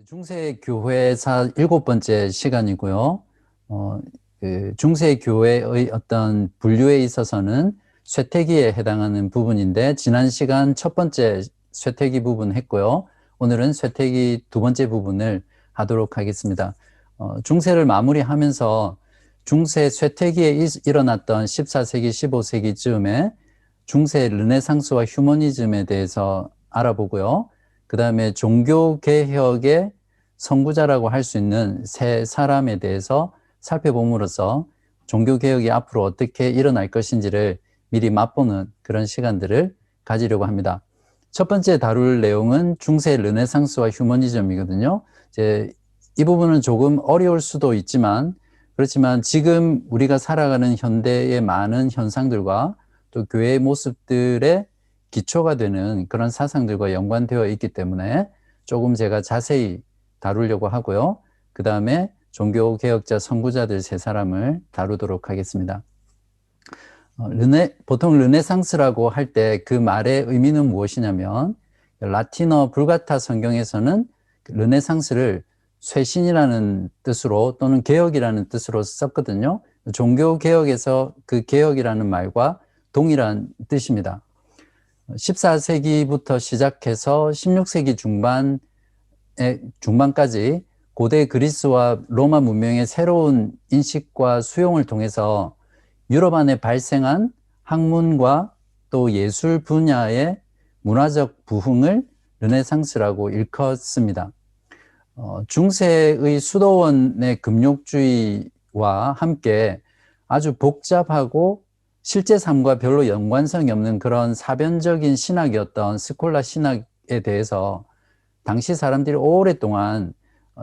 중세교회사 7번째 시간이고요. 중세교회의 어떤 분류에 있어서는 쇠퇴기에 해당하는 부분인데, 지난 시간 첫 번째 쇠퇴기 부분 했고요. 오늘은 쇠퇴기 두 번째 부분을 하도록 하겠습니다. 중세를 마무리하면서 중세 쇠퇴기에 일어났던 14세기, 15세기쯤에 중세 르네상스와 휴머니즘에 대해서 알아보고요. 그 다음에 종교개혁의 선구자라고 할 수 있는 세 사람에 대해서 살펴봄으로써 종교개혁이 앞으로 어떻게 일어날 것인지를 미리 맛보는 그런 시간들을 가지려고 합니다. 첫 번째 다룰 내용은 중세 르네상스와 휴머니즘이거든요. 이 부분은 조금 어려울 수도 있지만, 그렇지만 지금 우리가 살아가는 현대의 많은 현상들과 또 교회의 모습들의 기초가 되는 그런 사상들과 연관되어 있기 때문에 조금 제가 자세히 다루려고 하고요. 그 다음에 종교개혁자 선구자들 세 사람을 다루도록 하겠습니다. 보통 르네상스라고 할 때 그 말의 의미는 무엇이냐면, 라틴어 불가타 성경에서는 르네상스를 쇄신이라는 뜻으로 또는 개혁이라는 뜻으로 썼거든요. 종교개혁에서 그 개혁이라는 말과 동일한 뜻입니다. 14세기부터 시작해서 16세기 중반까지 고대 그리스와 로마 문명의 새로운 인식과 수용을 통해서 유럽 안에 발생한 학문과 또 예술 분야의 문화적 부흥을 르네상스라고 일컫습니다. 중세의 수도원의 금욕주의와 함께 아주 복잡하고 실제 삶과 별로 연관성이 없는 그런 사변적인 신학이었던 스콜라 신학에 대해서 당시 사람들이 오랫동안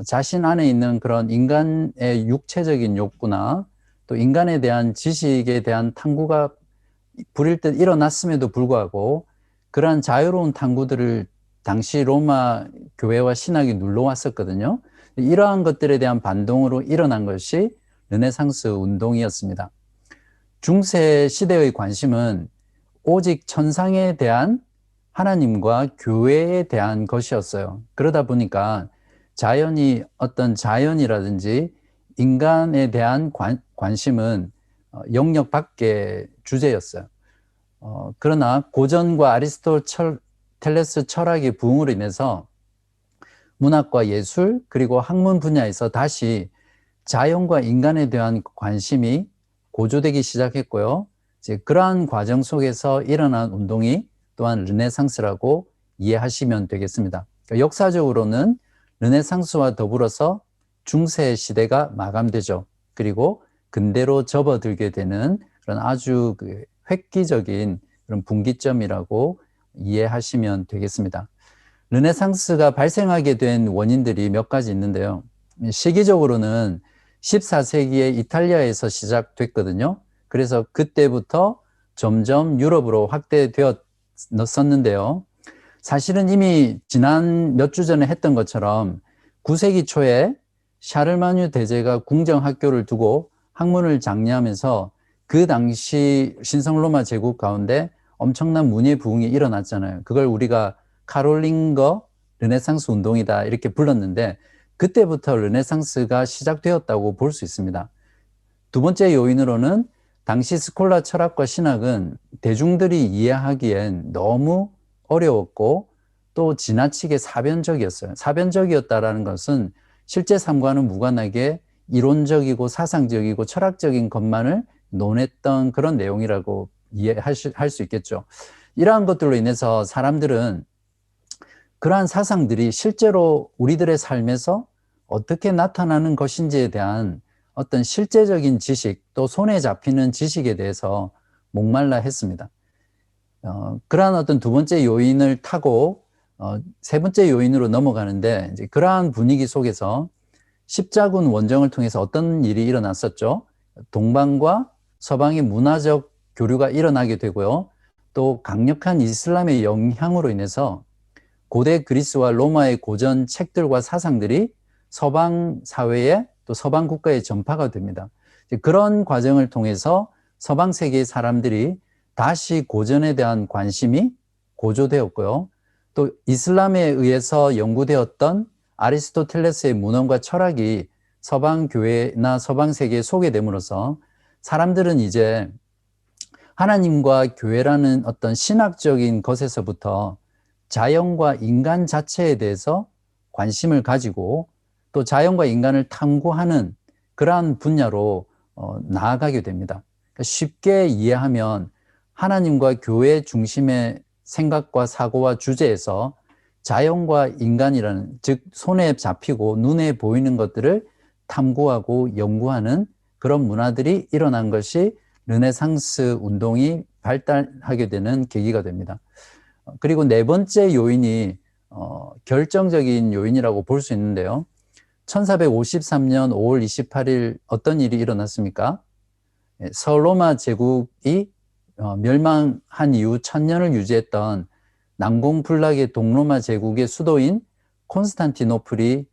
자신 안에 있는 그런 인간의 육체적인 욕구나 또 인간에 대한 지식에 대한 탐구가 불일 듯 일어났음에도 불구하고 그러한 자유로운 탐구들을 당시 로마 교회와 신학이 눌러왔었거든요. 이러한 것들에 대한 반동으로 일어난 것이 르네상스 운동이었습니다. 중세 시대의 관심은 오직 천상에 대한 하나님과 교회에 대한 것이었어요. 그러다 보니까 자연이 어떤 자연이라든지 인간에 대한 관심은 영역 밖의 주제였어요. 그러나 고전과 아리스토텔레스 철학의 부흥으로 인해서 문학과 예술 그리고 학문 분야에서 다시 자연과 인간에 대한 관심이 고조되기 시작했고요. 그러한 과정 속에서 일어난 운동이 또한 르네상스라고 이해하시면 되겠습니다. 역사적으로는 르네상스와 더불어서 중세 시대가 마감되죠. 그리고 근대로 접어들게 되는 그런 아주 획기적인 그런 분기점이라고 이해하시면 되겠습니다. 르네상스가 발생하게 된 원인들이 몇 가지 있는데요. 시기적으로는 14세기에 이탈리아에서 시작됐거든요. 그래서 그때부터 점점 유럽으로 확대되었었는데요. 사실은 이미 지난 몇 주 전에 했던 것처럼 9세기 초에 샤를마뉴 대제가 궁정학교를 두고 학문을 장려하면서 그 당시 신성로마 제국 가운데 엄청난 문예 부흥이 일어났잖아요. 그걸 우리가 카롤링거 르네상스 운동이다 이렇게 불렀는데, 그때부터 르네상스가 시작되었다고 볼 수 있습니다. 두 번째 요인으로는 당시 스콜라 철학과 신학은 대중들이 이해하기엔 너무 어려웠고 또 지나치게 사변적이었어요. 사변적이었다라는 것은 실제 삶과는 무관하게 이론적이고 사상적이고 철학적인 것만을 논했던 그런 내용이라고 이해할 수 있겠죠. 이러한 것들로 인해서 사람들은 그러한 사상들이 실제로 우리들의 삶에서 어떻게 나타나는 것인지에 대한 어떤 실제적인 지식, 또 손에 잡히는 지식에 대해서 목말라 했습니다. 그러한 어떤 두 번째 요인을 타고 세 번째 요인으로 넘어가는데, 이제 그러한 분위기 속에서 십자군 원정을 통해서 어떤 일이 일어났었죠? 동방과 서방의 문화적 교류가 일어나게 되고요. 또 강력한 이슬람의 영향으로 인해서 고대 그리스와 로마의 고전 책들과 사상들이 서방 사회에 또 서방 국가에 전파가 됩니다. 그런 과정을 통해서 서방 세계의 사람들이 다시 고전에 대한 관심이 고조되었고요. 또 이슬람에 의해서 연구되었던 아리스토텔레스의 문헌과 철학이 서방 교회나 서방 세계에 소개됨으로써 사람들은 이제 하나님과 교회라는 어떤 신학적인 것에서부터 자연과 인간 자체에 대해서 관심을 가지고 또 자연과 인간을 탐구하는 그러한 분야로 나아가게 됩니다. 그러니까 쉽게 이해하면 하나님과 교회 중심의 생각과 사고와 주제에서 자연과 인간이라는, 즉 손에 잡히고 눈에 보이는 것들을 탐구하고 연구하는 그런 문화들이 일어난 것이 르네상스 운동이 발달하게 되는 계기가 됩니다. 그리고 네 번째 요인이 결정적인 요인이라고 볼 수 있는데요. 1453년 5월 28일 어떤 일이 일어났습니까? 서로마 제국이 멸망한 이후 1000년을 유지했던 난공불락의 동로마 제국의 수도인 콘스탄티노플이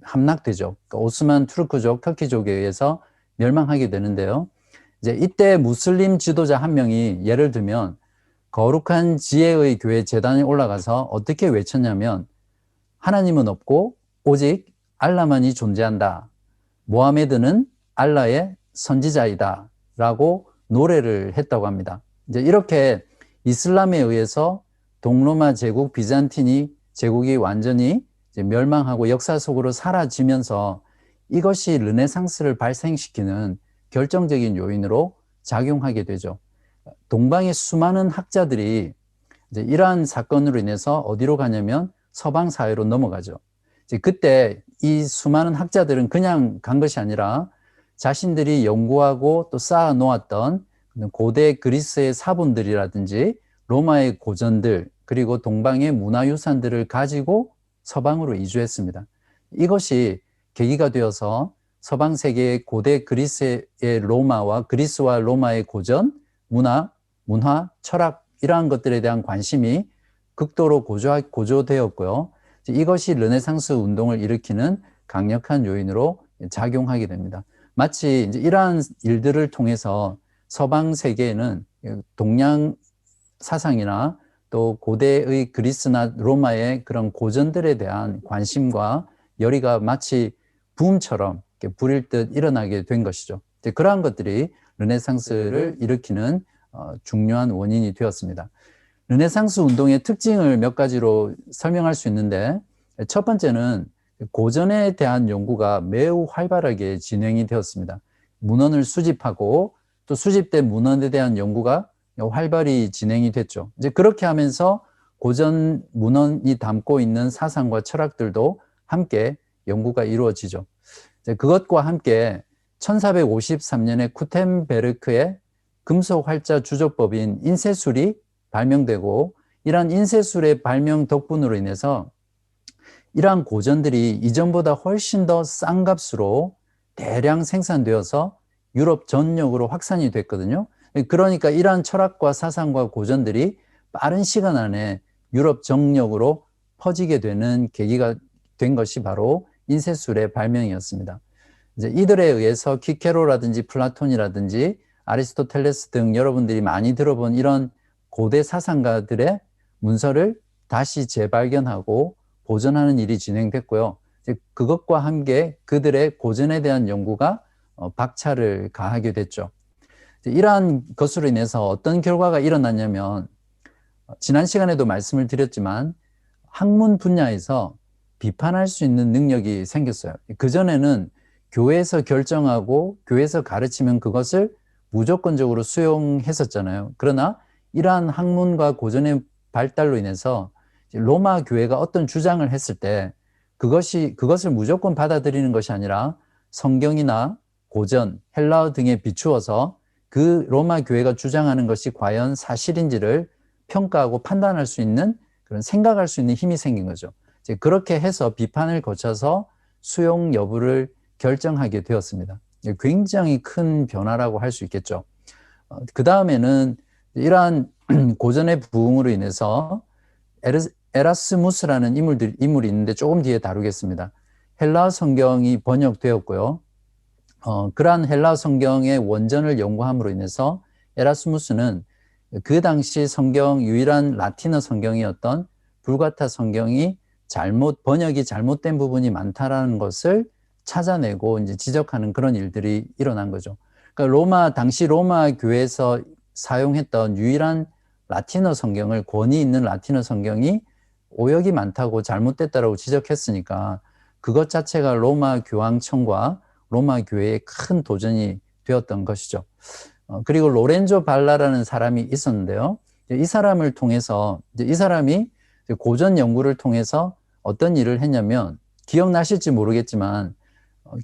함락되죠. 그러니까 오스만 투르크족, 터키족에 의해서 멸망하게 되는데요. 이제 이때 무슬림 지도자 한 명이 예를 들면 거룩한 지혜의 교회 제단에 올라가서 어떻게 외쳤냐면 하나님은 없고 오직 알라만이 존재한다. 모하메드는 알라의 선지자이다. 라고 노래를 했다고 합니다. 이제 이렇게 이슬람에 의해서 동로마 제국, 비잔틴이 제국이 완전히 이제 멸망하고 역사 속으로 사라지면서 이것이 르네상스를 발생시키는 결정적인 요인으로 작용하게 되죠. 동방의 수많은 학자들이 이제 이러한 사건으로 인해서 어디로 가냐면 서방 사회로 넘어가죠. 이제 그때 이 수많은 학자들은 그냥 간 것이 아니라 자신들이 연구하고 또 쌓아 놓았던 고대 그리스의 사본들이라든지 로마의 고전들 그리고 동방의 문화유산들을 가지고 서방으로 이주했습니다. 이것이 계기가 되어서 서방 세계의 고대 그리스의 로마와 그리스와 로마의 고전, 문화, 철학 이러한 것들에 대한 관심이 극도로 고조되었고요. 이것이 르네상스 운동을 일으키는 강력한 요인으로 작용하게 됩니다. 마치 이제 이러한 일들을 통해서 서방 세계에는 동양 사상이나 또 고대의 그리스나 로마의 그런 고전들에 대한 관심과 열의가 마치 붐처럼 불일 듯 일어나게 된 것이죠. 그러한 것들이 르네상스를 일으키는 중요한 원인이 되었습니다. 르네상스 운동의 특징을 몇 가지로 설명할 수 있는데 첫 번째는 고전에 대한 연구가 매우 활발하게 진행이 되었습니다. 문헌을 수집하고 또 수집된 문헌에 대한 연구가 활발히 진행이 됐죠. 이제 그렇게 하면서 고전 문헌이 담고 있는 사상과 철학들도 함께 연구가 이루어지죠. 이제 그것과 함께 1453년에 쿠텐베르크의 금속 활자 주조법인 인쇄술이 발명되고 이러한 인쇄술의 발명 덕분으로 인해서 이러한 고전들이 이전보다 훨씬 더 싼 값으로 대량 생산되어서 유럽 전역으로 확산이 됐거든요. 그러니까 이러한 철학과 사상과 고전들이 빠른 시간 안에 유럽 전역으로 퍼지게 되는 계기가 된 것이 바로 인쇄술의 발명이었습니다. 이제 이들에 의해서 키케로라든지 플라톤이라든지 아리스토텔레스 등 여러분들이 많이 들어본 이런 고대 사상가들의 문서를 다시 재발견하고 보존하는 일이 진행됐고요. 그것과 함께 그들의 고전에 대한 연구가 박차를 가하게 됐죠. 이러한 것으로 인해서 어떤 결과가 일어났냐면 지난 시간에도 말씀을 드렸지만 학문 분야에서 비판할 수 있는 능력이 생겼어요. 그전에는 교회에서 결정하고 교회에서 가르치면 그것을 무조건적으로 수용했었잖아요. 그러나 이러한 학문과 고전의 발달로 인해서 로마 교회가 어떤 주장을 했을 때 그것을 무조건 받아들이는 것이 아니라 성경이나 고전, 헬라어 등에 비추어서 그 로마 교회가 주장하는 것이 과연 사실인지를 평가하고 판단할 수 있는 그런 생각할 수 있는 힘이 생긴 거죠. 이제 그렇게 해서 비판을 거쳐서 수용 여부를 결정하게 되었습니다. 굉장히 큰 변화라고 할 수 있겠죠. 그 다음에는 이러한 고전의 부흥으로 인해서 에라스무스라는 인물이 있는데 조금 뒤에 다루겠습니다. 헬라어 성경이 번역되었고요. 그러한 헬라어 성경의 원전을 연구함으로 인해서 에라스무스는 그 당시 성경 유일한 라틴어 성경이었던 불가타 성경이 번역이 잘못된 부분이 많다라는 것을 찾아내고 이제 지적하는 그런 일들이 일어난 거죠. 그러니까 당시 로마 교회에서 사용했던 유일한 라틴어 성경을, 권위 있는 라틴어 성경이 오역이 많다고 잘못됐다라고 지적했으니까 그것 자체가 로마 교황청과 로마 교회의 큰 도전이 되었던 것이죠. 그리고 로렌조 발라라는 사람이 있었는데요. 이 사람을 통해서, 이 사람이 고전 연구를 통해서 어떤 일을 했냐면, 기억나실지 모르겠지만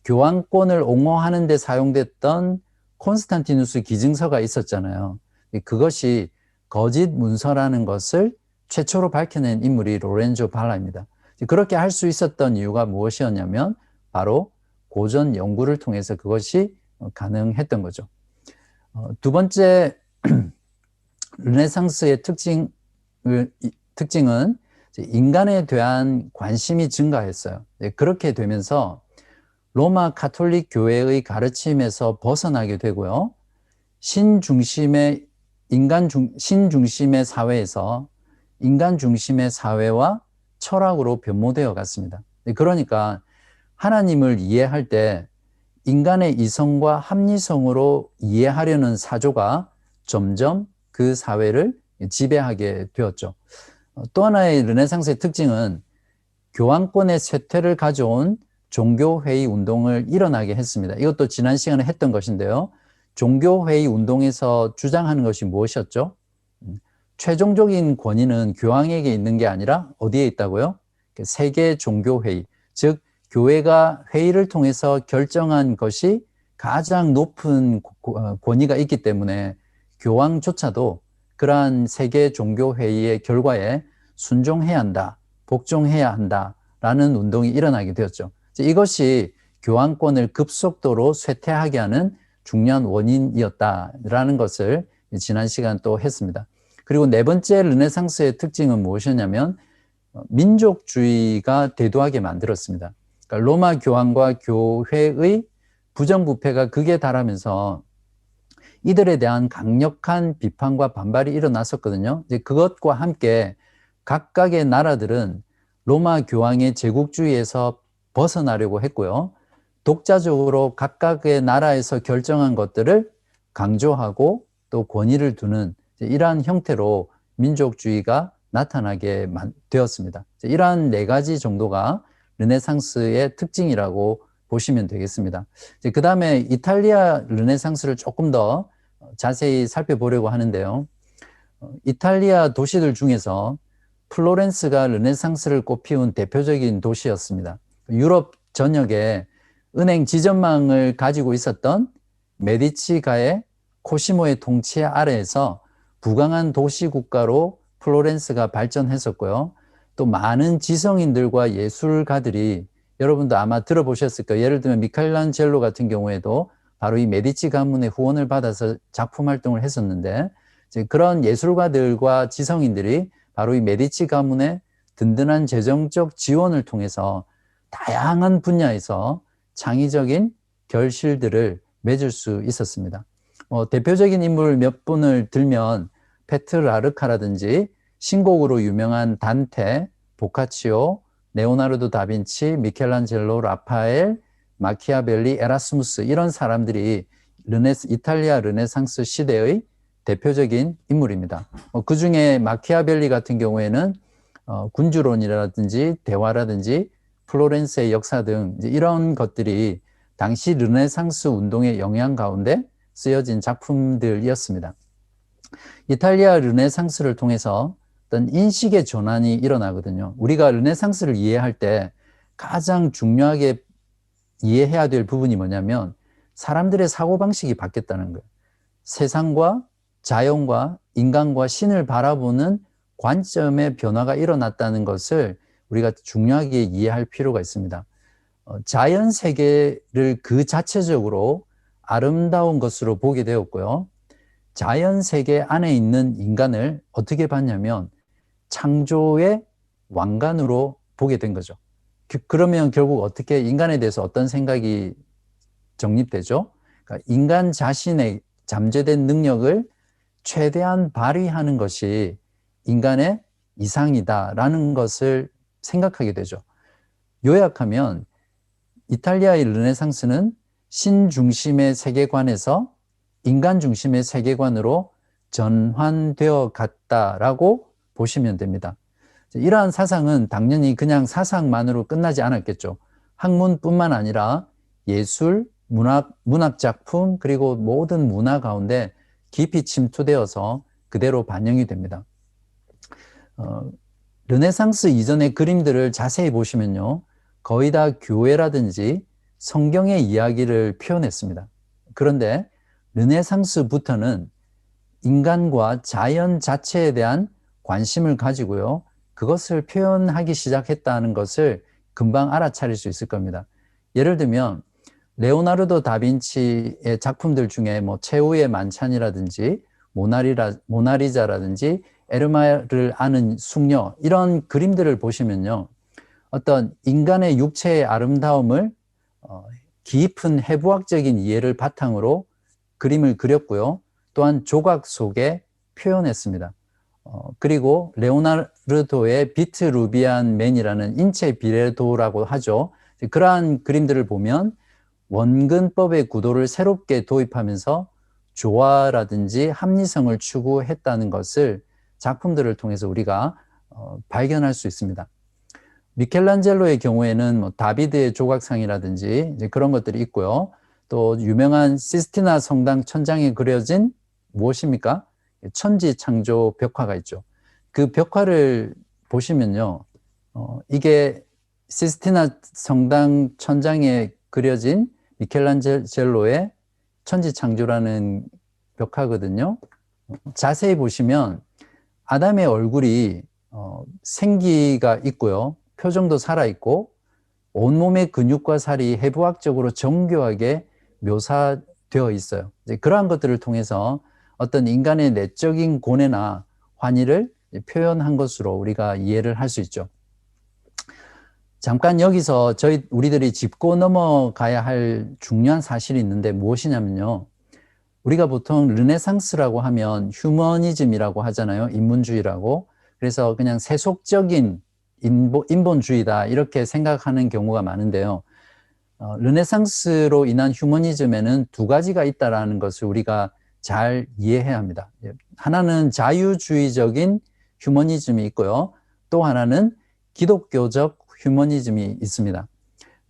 교황권을 옹호하는 데 사용됐던 콘스탄티누스 기증서가 있었잖아요. 그것이 거짓 문서라는 것을 최초로 밝혀낸 인물이 로렌조 발라입니다. 그렇게 할 수 있었던 이유가 무엇이었냐면 바로 고전 연구를 통해서 그것이 가능했던 거죠. 두 번째 르네상스의 특징은 인간에 대한 관심이 증가했어요. 그렇게 되면서 로마 가톨릭 교회의 가르침에서 벗어나게 되고요. 신중심의 사회에서 인간 중심의 사회와 철학으로 변모되어 갔습니다. 그러니까 하나님을 이해할 때 인간의 이성과 합리성으로 이해하려는 사조가 점점 그 사회를 지배하게 되었죠. 또 하나의 르네상스의 특징은 교황권의 쇠퇴를 가져온 종교회의 운동을 일어나게 했습니다. 이것도 지난 시간에 했던 것인데요. 종교회의 운동에서 주장하는 것이 무엇이었죠? 최종적인 권위는 교황에게 있는 게 아니라 어디에 있다고요? 세계 종교회의, 즉 교회가 회의를 통해서 결정한 것이 가장 높은 권위가 있기 때문에 교황조차도 그러한 세계 종교회의의 결과에 순종해야 한다, 복종해야 한다라는 운동이 일어나게 되었죠. 이것이 교황권을 급속도로 쇠퇴하게 하는 중요한 원인이었다라는 것을 지난 시간 또 했습니다. 그리고 네 번째 르네상스의 특징은 무엇이었냐면 민족주의가 대두하게 만들었습니다. 그러니까 로마 교황과 교회의 부정부패가 극에 달하면서 이들에 대한 강력한 비판과 반발이 일어났었거든요. 이제 그것과 함께 각각의 나라들은 로마 교황의 제국주의에서 벗어나려고 했고요. 독자적으로 각각의 나라에서 결정한 것들을 강조하고 또 권위를 두는 이러한 형태로 민족주의가 나타나게 되었습니다. 이러한 네 가지 정도가 르네상스의 특징이라고 보시면 되겠습니다. 그 다음에 이탈리아 르네상스를 조금 더 자세히 살펴보려고 하는데요. 이탈리아 도시들 중에서 플로렌스가 르네상스를 꽃피운 대표적인 도시였습니다. 유럽 전역에 은행 지점망을 가지고 있었던 메디치가의 코시모의 통치 아래에서 부강한 도시 국가로 플로렌스가 발전했었고요. 또 많은 지성인들과 예술가들이 여러분도 아마 들어보셨을 거예요. 예를 들면 미켈란젤로 같은 경우에도 바로 이 메디치 가문의 후원을 받아서 작품 활동을 했었는데, 그런 예술가들과 지성인들이 바로 이 메디치 가문의 든든한 재정적 지원을 통해서 다양한 분야에서 창의적인 결실들을 맺을 수 있었습니다. 대표적인 인물 몇 분을 들면 페트라르카라든지 신곡으로 유명한 단테, 보카치오, 레오나르도 다빈치, 미켈란젤로, 라파엘, 마키아벨리, 에라스무스, 이런 사람들이 이탈리아 르네상스 시대의 대표적인 인물입니다. 그 중에 마키아벨리 같은 경우에는 군주론이라든지 대화라든지 플로렌스의 역사 등 이런 것들이 당시 르네상스 운동의 영향 가운데 쓰여진 작품들이었습니다. 이탈리아 르네상스를 통해서 어떤 인식의 전환이 일어나거든요. 우리가 르네상스를 이해할 때 가장 중요하게 이해해야 될 부분이 뭐냐면 사람들의 사고방식이 바뀌었다는 거예요. 세상과 자연과 인간과 신을 바라보는 관점의 변화가 일어났다는 것을 우리가 중요하게 이해할 필요가 있습니다. 자연 세계를 그 자체적으로 아름다운 것으로 보게 되었고요. 자연 세계 안에 있는 인간을 어떻게 봤냐면 창조의 왕관으로 보게 된 거죠. 그러면 결국 어떻게 인간에 대해서 어떤 생각이 정립되죠? 그러니까 인간 자신의 잠재된 능력을 최대한 발휘하는 것이 인간의 이상이다라는 것을 생각하게 되죠. 요약하면 이탈리아의 르네상스는 신 중심의 세계관에서 인간 중심의 세계관으로 전환되어 갔다라고 보시면 됩니다. 이러한 사상은 당연히 그냥 사상만으로 끝나지 않았겠죠. 학문뿐만 아니라 예술, 문학 작품, 그리고 모든 문화 가운데 깊이 침투되어서 그대로 반영이 됩니다. 르네상스 이전의 그림들을 자세히 보시면요, 거의 다 교회라든지 성경의 이야기를 표현했습니다. 그런데 르네상스부터는 인간과 자연 자체에 대한 관심을 가지고요, 그것을 표현하기 시작했다는 것을 금방 알아차릴 수 있을 겁니다. 예를 들면 레오나르도 다빈치의 작품들 중에 뭐 최후의 만찬이라든지 모나리자라든지 에르마를 아는 숙녀, 이런 그림들을 보시면요, 어떤 인간의 육체의 아름다움을 깊은 해부학적인 이해를 바탕으로 그림을 그렸고요, 또한 조각 속에 표현했습니다. 그리고 레오나르도의 비트루비안 맨이라는 인체 비례도라고 하죠. 그러한 그림들을 보면 원근법의 구도를 새롭게 도입하면서 조화라든지 합리성을 추구했다는 것을 작품들을 통해서 우리가 발견할 수 있습니다. 미켈란젤로의 경우에는 뭐 다비드의 조각상이라든지 이제 그런 것들이 있고요. 또 유명한 시스티나 성당 천장에 그려진 무엇입니까? 천지창조 벽화가 있죠. 그 벽화를 보시면요, 이게 시스티나 성당 천장에 그려진 미켈란젤로의 천지창조라는 벽화거든요. 자세히 보시면 아담의 얼굴이 생기가 있고요, 표정도 살아있고 온몸의 근육과 살이 해부학적으로 정교하게 묘사되어 있어요. 이제 그러한 것들을 통해서 어떤 인간의 내적인 고뇌나 환희를 표현한 것으로 우리가 이해를 할 수 있죠. 잠깐 여기서 우리들이 짚고 넘어가야 할 중요한 사실이 있는데 무엇이냐면요, 우리가 보통 르네상스라고 하면 휴머니즘이라고 하잖아요. 인문주의라고. 그래서 그냥 세속적인 인본주의다 이렇게 생각하는 경우가 많은데요. 르네상스로 인한 휴머니즘에는 두 가지가 있다는 것을 우리가 잘 이해해야 합니다. 하나는 자유주의적인 휴머니즘이 있고요, 또 하나는 기독교적 휴머니즘이 있습니다.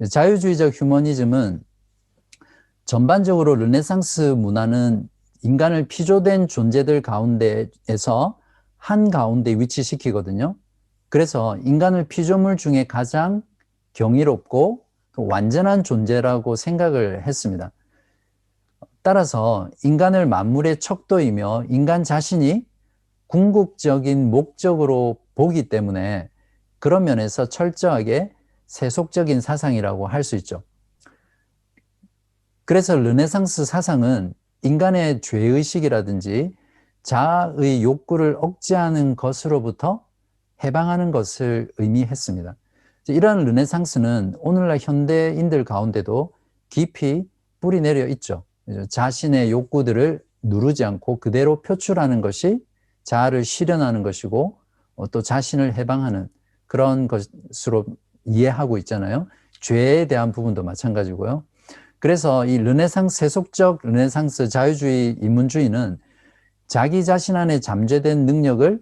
자유주의적 휴머니즘은 전반적으로 르네상스 문화는 인간을 피조된 존재들 가운데에서 한가운데 위치시키거든요. 그래서 인간을 피조물 중에 가장 경이롭고 완전한 존재라고 생각을 했습니다. 따라서 인간을 만물의 척도이며 인간 자신이 궁극적인 목적으로 보기 때문에 그런 면에서 철저하게 세속적인 사상이라고 할 수 있죠. 그래서 르네상스 사상은 인간의 죄의식이라든지 자아의 욕구를 억제하는 것으로부터 해방하는 것을 의미했습니다. 이러한 르네상스는 오늘날 현대인들 가운데도 깊이 뿌리 내려 있죠. 자신의 욕구들을 누르지 않고 그대로 표출하는 것이 자아를 실현하는 것이고 또 자신을 해방하는 그런 것으로 이해하고 있잖아요. 죄에 대한 부분도 마찬가지고요. 그래서 이 세속적 르네상스 자유주의 인문주의는 자기 자신 안에 잠재된 능력을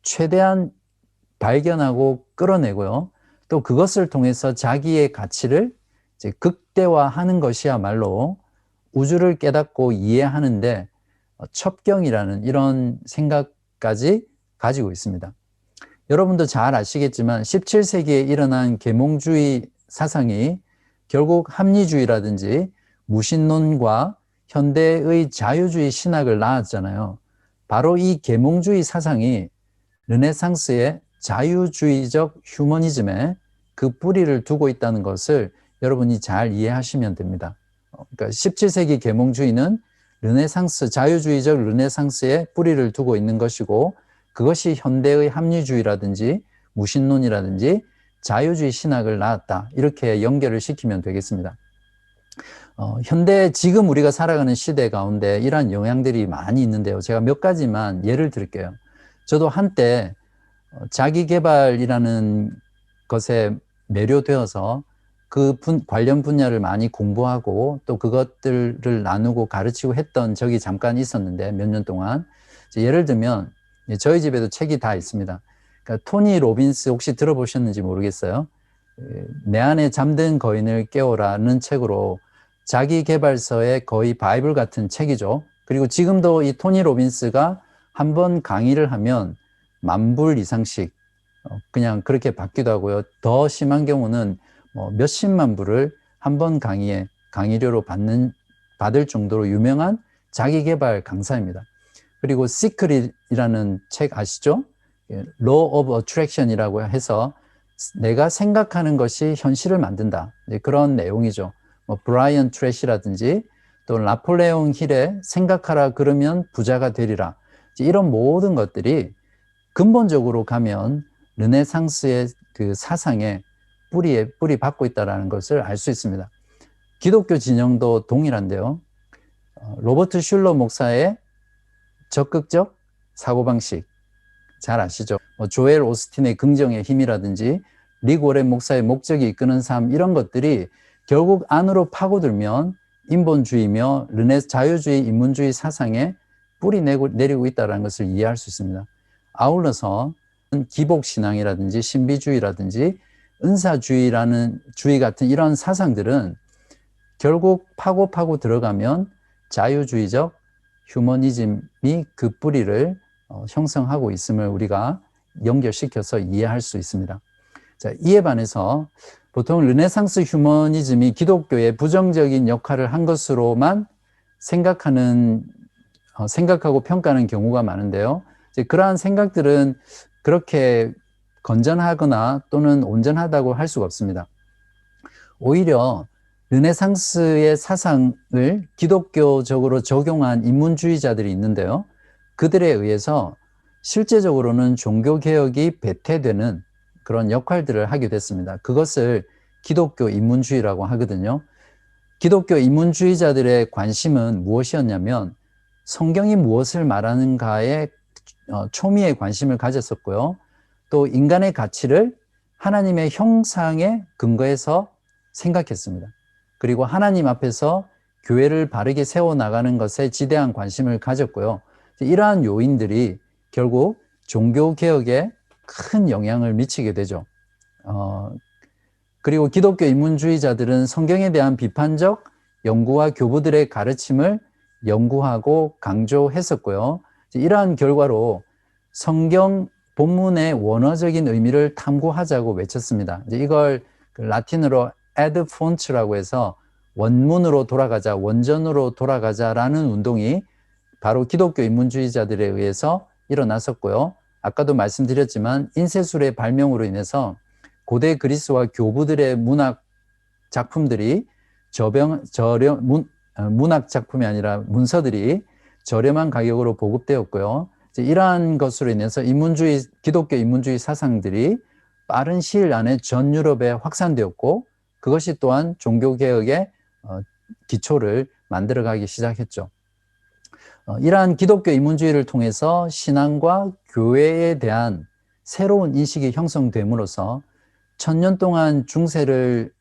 최대한 발견하고 끌어내고요, 또 그것을 통해서 자기의 가치를 이제 극대화하는 것이야말로 우주를 깨닫고 이해하는데 첩경이라는 이런 생각까지 가지고 있습니다. 여러분도 잘 아시겠지만 17세기에 일어난 계몽주의 사상이 결국 합리주의라든지 무신론과 현대의 자유주의 신학을 낳았잖아요. 바로 이 계몽주의 사상이 르네상스의 자유주의적 휴머니즘에 그 뿌리를 두고 있다는 것을 여러분이 잘 이해하시면 됩니다. 그러니까 17세기 계몽주의는 자유주의적 르네상스에 뿌리를 두고 있는 것이고, 그것이 현대의 합리주의라든지 무신론이라든지 자유주의 신학을 낳았다, 이렇게 연결을 시키면 되겠습니다. 현대 지금 우리가 살아가는 시대 가운데 이러한 영향들이 많이 있는데요. 제가 몇 가지만 예를 들게요. 저도 한때 자기계발이라는 것에 매료되어서 그 관련 분야를 많이 공부하고 또 그것들을 나누고 가르치고 했던 적이 잠깐 있었는데 몇 년 동안 예를 들면 저희 집에도 책이 다 있습니다. 그러니까 토니 로빈스 혹시 들어보셨는지 모르겠어요. 내 안에 잠든 거인을 깨워라는 책으로 자기계발서의 거의 바이블 같은 책이죠. 그리고 지금도 이 토니 로빈스가 한번 강의를 하면 10,000불 이상씩 그냥 그렇게 받기도 하고요. 더 심한 경우는 몇십만 불을 한 번 강의료로 받을 정도로 유명한 자기계발 강사입니다. 그리고 시크릿이라는 책 아시죠? Law of Attraction이라고 해서 내가 생각하는 것이 현실을 만든다. 그런 내용이죠. 브라이언 트래시라든지 또 나폴레옹 힐의 생각하라 그러면 부자가 되리라. 이런 모든 것들이 근본적으로 가면 르네상스의 그 사상에 뿌리 받고 있다는 것을 알 수 있습니다. 기독교 진영도 동일한데요. 로버트 슐러 목사의 적극적 사고방식 잘 아시죠? 조엘 오스틴의 긍정의 힘이라든지 릭 워렌 목사의 목적이 이끄는 삶 이런 것들이 결국 안으로 파고들면 인본주의며 자유주의 인문주의 사상에 뿌리 내리고 있다는 것을 이해할 수 있습니다. 아울러서 기복신앙이라든지 신비주의라든지 은사주의라는 주의 같은 이런 사상들은 결국 파고 들어가면 자유주의적 휴머니즘이 그 뿌리를 형성하고 있음을 우리가 연결시켜서 이해할 수 있습니다. 자, 이에 반해서 보통 르네상스 휴머니즘이 기독교의 부정적인 역할을 한 것으로만 생각하고 평가하는 경우가 많은데요. 그러한 생각들은 그렇게 건전하거나 또는 온전하다고 할 수가 없습니다. 오히려 르네상스의 사상을 기독교적으로 적용한 인문주의자들이 있는데요. 그들에 의해서 실제적으로는 종교개혁이 배태되는 그런 역할들을 하게 됐습니다. 그것을 기독교 인문주의라고 하거든요. 기독교 인문주의자들의 관심은 무엇이었냐면 성경이 무엇을 말하는가에 초미의 관심을 가졌었고요. 또 인간의 가치를 하나님의 형상에 근거해서 생각했습니다. 그리고 하나님 앞에서 교회를 바르게 세워나가는 것에 지대한 관심을 가졌고요. 이러한 요인들이 결국 종교개혁에 큰 영향을 미치게 되죠. 그리고 기독교 인문주의자들은 성경에 대한 비판적 연구와 교부들의 가르침을 연구하고 강조했었고요. 이러한 결과로 성경 본문의 원어적인 의미를 탐구하자고 외쳤습니다. 이걸 라틴어로 ad fonts라고 해서 원문으로 돌아가자, 원전으로 돌아가자라는 운동이 바로 기독교 인문주의자들에 의해서 일어났었고요. 아까도 말씀드렸지만 인쇄술의 발명으로 인해서 고대 그리스와 교부들의 문학 작품들이 문학 작품이 아니라 문서들이 저렴한 가격으로 보급되었고요. 이러한 것으로 인해서 기독교 인문주의 사상들이 빠른 시일 안에 전 유럽에 확산되었고 그것이 또한 종교개혁의 기초를 만들어가기 시작했죠. 이러한 기독교 인문주의를 통해서 신앙과 교회에 대한 새로운 인식이 형성됨으로써 1000년 동안 중세를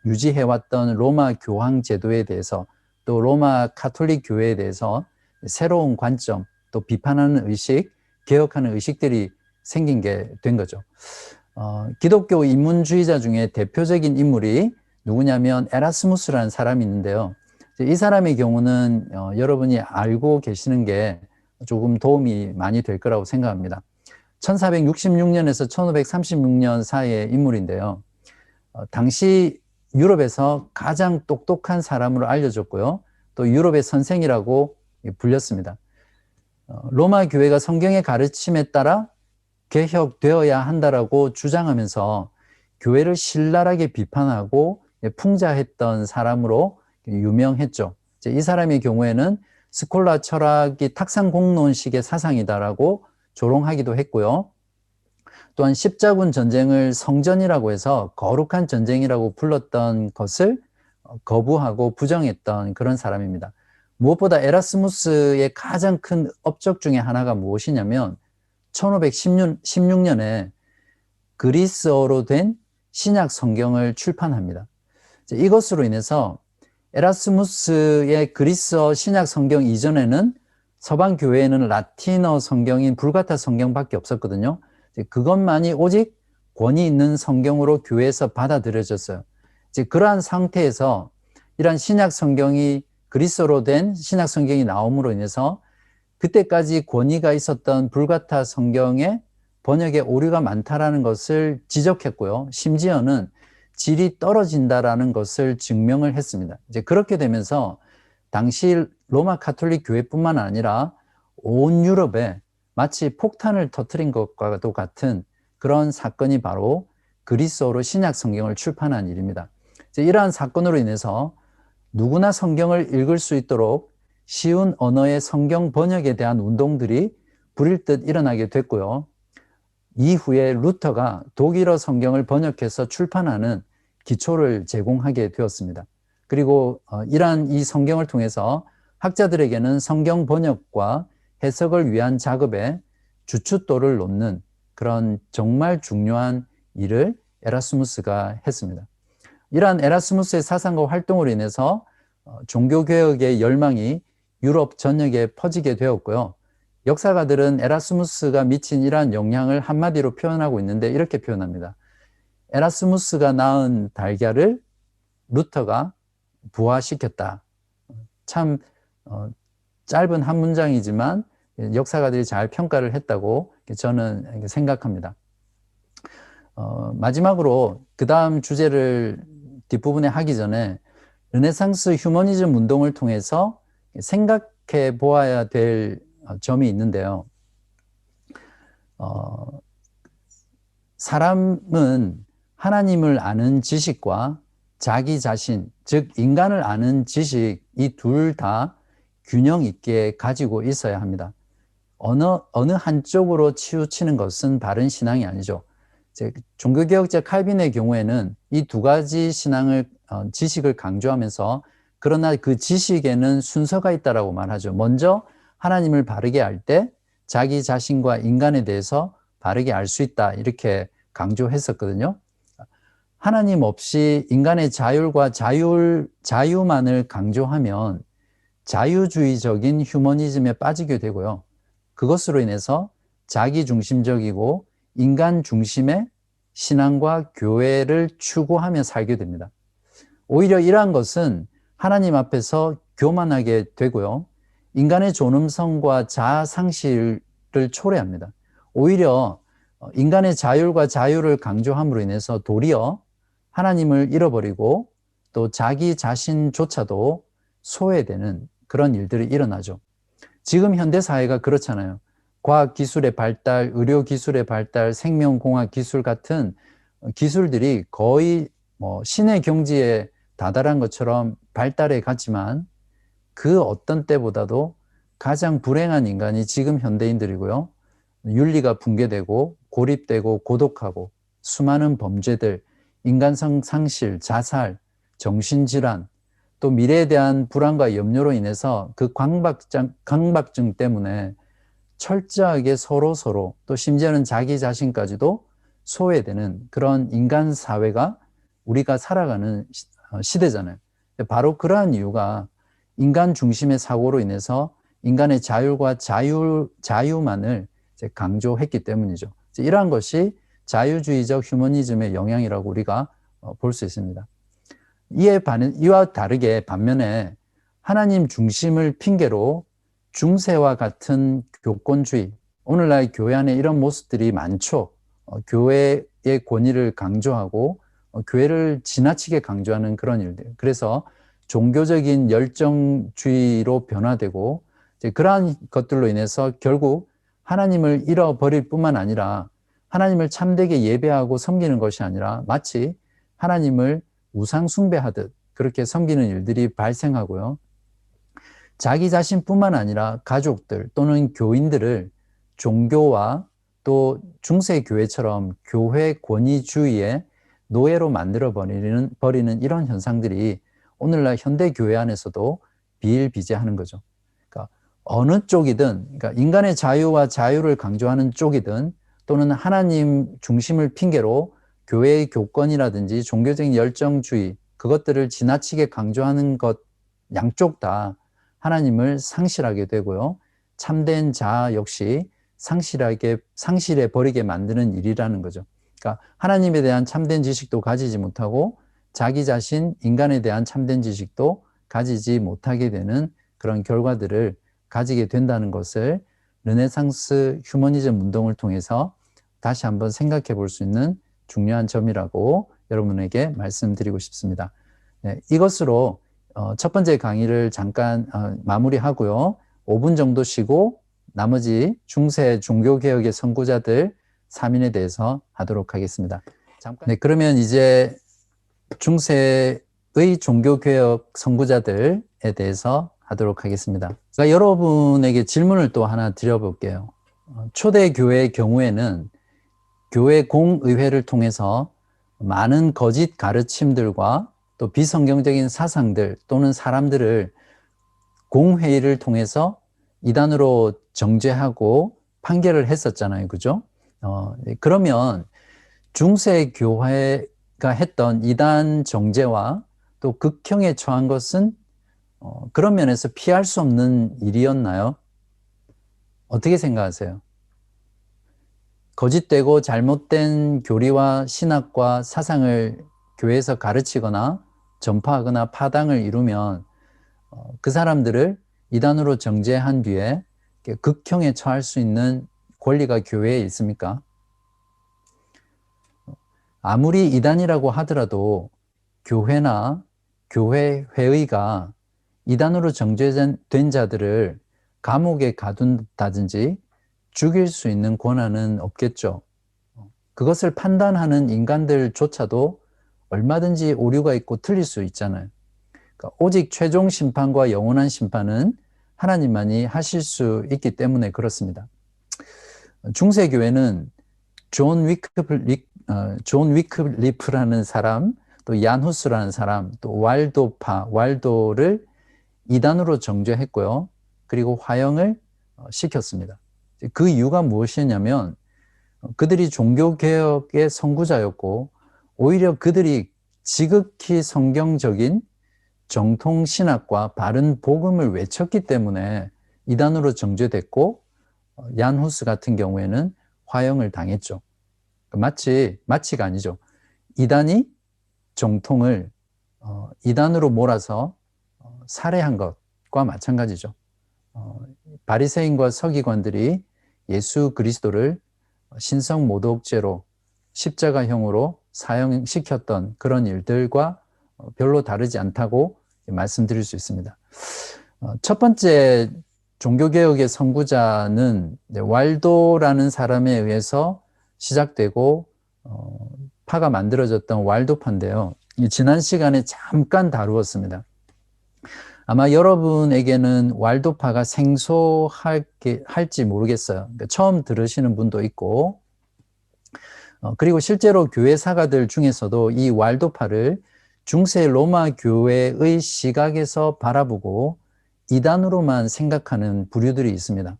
유지해왔던 로마 교황 제도에 대해서 또 로마 가톨릭 교회에 대해서 새로운 관점, 또 비판하는 의식, 개혁하는 의식들이 생긴 게 된 거죠. 기독교 인문주의자 중에 대표적인 인물이 누구냐면 에라스무스라는 사람이 있는데요. 이 사람의 경우는 여러분이 알고 계시는 게 조금 도움이 많이 될 거라고 생각합니다. 1466년에서 1536년 사이의 인물인데요. 당시 유럽에서 가장 똑똑한 사람으로 알려졌고요. 또 유럽의 선생이라고 불렸습니다. 로마 교회가 성경의 가르침에 따라 개혁되어야 한다라고 주장하면서 교회를 신랄하게 비판하고 풍자했던 사람으로 유명했죠. 이 사람의 경우에는 스콜라 철학이 탁상공론식의 사상이다라고 조롱하기도 했고요. 또한 십자군 전쟁을 성전이라고 해서 거룩한 전쟁이라고 불렀던 것을 거부하고 부정했던 그런 사람입니다. 무엇보다 에라스무스의 가장 큰 업적 중에 하나가 무엇이냐면 1516년에 그리스어로 된 신약 성경을 출판합니다. 이것으로 인해서 에라스무스의 그리스어 신약 성경 이전에는 서방 교회에는 라틴어 성경인 불가타 성경밖에 없었거든요. 그것만이 오직 권위 있는 성경으로 교회에서 받아들여졌어요. 그러한 상태에서 이러한 신약 성경이 그리스어로 된 신약 성경이 나옴으로 인해서 그때까지 권위가 있었던 불가타 성경의 번역에 오류가 많다라는 것을 지적했고요. 심지어는 질이 떨어진다라는 것을 증명을 했습니다. 그렇게 되면서 당시 로마 가톨릭 교회뿐만 아니라 온 유럽에 마치 폭탄을 터뜨린 것과도 같은 그런 사건이 바로 그리스어로 신약 성경을 출판한 일입니다. 이러한 사건으로 인해서 누구나 성경을 읽을 수 있도록 쉬운 언어의 성경 번역에 대한 운동들이 불일 듯 일어나게 됐고요. 이후에 루터가 독일어 성경을 번역해서 출판하는 기초를 제공하게 되었습니다. 그리고 이러한 이 성경을 통해서 학자들에게는 성경 번역과 해석을 위한 작업에 주춧돌을 놓는 그런 정말 중요한 일을 에라스무스가 했습니다. 이러한 에라스무스의 사상과 활동으로 인해서 종교개혁의 열망이 유럽 전역에 퍼지게 되었고요. 역사가들은 에라스무스가 미친 이러한 영향을 한마디로 표현하고 있는데 이렇게 표현합니다. 에라스무스가 낳은 달걀을 루터가 부화시켰다. 참 짧은 한 문장이지만 역사가들이 잘 평가를 했다고 저는 생각합니다. 마지막으로 그 다음 주제를 뒷부분에 하기 전에 르네상스 휴머니즘 운동을 통해서 생각해 보아야 될 점이 있는데요. 사람은 하나님을 아는 지식과 자기 자신, 즉 인간을 아는 지식, 이 둘 다 균형 있게 가지고 있어야 합니다. 어느 한쪽으로 치우치는 것은 바른 신앙이 아니죠. 종교개혁자 칼빈의 경우에는 이 두 가지 지식을 강조하면서 그러나 그 지식에는 순서가 있다라고 말하죠. 먼저 하나님을 바르게 알 때 자기 자신과 인간에 대해서 바르게 알 수 있다, 이렇게 강조했었거든요. 하나님 없이 인간의 자율과 자유만을 강조하면 자유주의적인 휴머니즘에 빠지게 되고요. 그것으로 인해서 자기중심적이고 인간 중심의 신앙과 교회를 추구하며 살게 됩니다. 오히려 이러한 것은 하나님 앞에서 교만하게 되고요. 인간의 존엄성과 자아상실을 초래합니다. 오히려 인간의 자율과 자유를 강조함으로 인해서 도리어 하나님을 잃어버리고 또 자기 자신조차도 소외되는 그런 일들이 일어나죠. 지금 현대사회가 그렇잖아요. 과학기술의 발달, 의료기술의 발달, 생명공학 기술 같은 기술들이 거의 신의 경지에 다다른 것처럼 발달해 갔지만 그 어떤 때보다도 가장 불행한 인간이 지금 현대인들이고요. 윤리가 붕괴되고 고립되고 고독하고 수많은 범죄들, 인간성 상실, 자살, 정신질환, 또 미래에 대한 불안과 염려로 인해서 그 강박증 때문에 철저하게 서로 또 심지어는 자기 자신까지도 소외되는 그런 인간 사회가 우리가 살아가는 시대잖아요. 바로 그러한 이유가 인간 중심의 사고로 인해서 인간의 자율과 자유만을 강조했기 때문이죠. 이러한 것이 자유주의적 휴머니즘의 영향이라고 우리가 볼 수 있습니다. 이와 다르게 반면에 하나님 중심을 핑계로 중세와 같은 교권주의, 오늘날 교회 안에 이런 모습들이 많죠. 교회의 권위를 강조하고 교회를 지나치게 강조하는 그런 일들. 그래서 종교적인 열정주의로 변화되고 그러한 것들로 인해서 결국 하나님을 잃어버릴 뿐만 아니라 하나님을 참되게 예배하고 섬기는 것이 아니라 마치 하나님을 우상 숭배하듯 그렇게 섬기는 일들이 발생하고요. 자기 자신뿐만 아니라 가족들 또는 교인들을 종교와 또 중세교회처럼 교회 권위주의의 노예로 만들어버리는 이런 현상들이 오늘날 현대교회 안에서도 비일비재하는 거죠. 그러니까 어느 쪽이든, 그러니까 인간의 자유와 자유를 강조하는 쪽이든 또는 하나님 중심을 핑계로 교회의 교권이라든지 종교적인 열정주의, 그것들을 지나치게 강조하는 것 양쪽 다 하나님을 상실하게 되고요. 참된 자아 역시 상실해 버리게 만드는 일이라는 거죠. 그러니까 하나님에 대한 참된 지식도 가지지 못하고 자기 자신, 인간에 대한 참된 지식도 가지지 못하게 되는 그런 결과들을 가지게 된다는 것을 르네상스 휴머니즘 운동을 통해서 다시 한번 생각해 볼 수 있는 중요한 점이라고 여러분에게 말씀드리고 싶습니다. 네, 이것으로 첫 번째 강의를 잠깐 마무리하고요. 5분 정도 쉬고 나머지 중세 종교개혁의 선구자들 3인에 대해서 하도록 하겠습니다. 네, 그러면 이제 중세의 종교개혁 선구자들에 대해서 하도록 하겠습니다. 그러니까 여러분에게 질문을 또 하나 드려볼게요. 초대교회의 경우에는 교회 공의회를 통해서 많은 거짓 가르침들과 또 비성경적인 사상들 또는 사람들을 공회의를 통해서 이단으로 정죄하고 판결을 했었잖아요. 그죠? 그러면 중세교회가 했던 이단 정죄와 또 극형에 처한 것은 그런 면에서 피할 수 없는 일이었나요? 어떻게 생각하세요? 거짓되고 잘못된 교리와 신학과 사상을 교회에서 가르치거나 전파하거나 파당을 이루면 그 사람들을 이단으로 정죄한 뒤에 극형에 처할 수 있는 권리가 교회에 있습니까? 아무리 이단이라고 하더라도 교회나 교회 회의가 이단으로 정죄된 자들을 감옥에 가둔다든지 죽일 수 있는 권한은 없겠죠. 그것을 판단하는 인간들조차도 얼마든지 오류가 있고 틀릴 수 있잖아요. 그러니까 오직 최종 심판과 영원한 심판은 하나님만이 하실 수 있기 때문에 그렇습니다. 중세교회는 존 위클리프라는 사람, 또 얀후스라는 사람, 또 왈도를 이단으로 정죄했고요. 그리고 화형을 시켰습니다. 그 이유가 무엇이냐면 그들이 종교개혁의 선구자였고 오히려 그들이 지극히 성경적인 정통신학과 바른 복음을 외쳤기 때문에 이단으로 정죄됐고 얀후스 같은 경우에는 화형을 당했죠. 마치가 아니죠. 이단이 정통을 이단으로 몰아서 살해한 것과 마찬가지죠. 바리새인과 서기관들이 예수 그리스도를 신성모독죄로 십자가형으로 사형시켰던 그런 일들과 별로 다르지 않다고 말씀드릴 수 있습니다. 첫 번째 종교개혁의 선구자는 왈도라는 사람에 의해서 시작되고 파가 만들어졌던 왈도파인데요. 지난 시간에 잠깐 다루었습니다. 아마 여러분에게는 왈도파가 생소할지 모르겠어요. 그러니까 처음 들으시는 분도 있고 그리고 실제로 교회 사가들 중에서도 이 왈도파를 중세 로마 교회의 시각에서 바라보고 이단으로만 생각하는 부류들이 있습니다.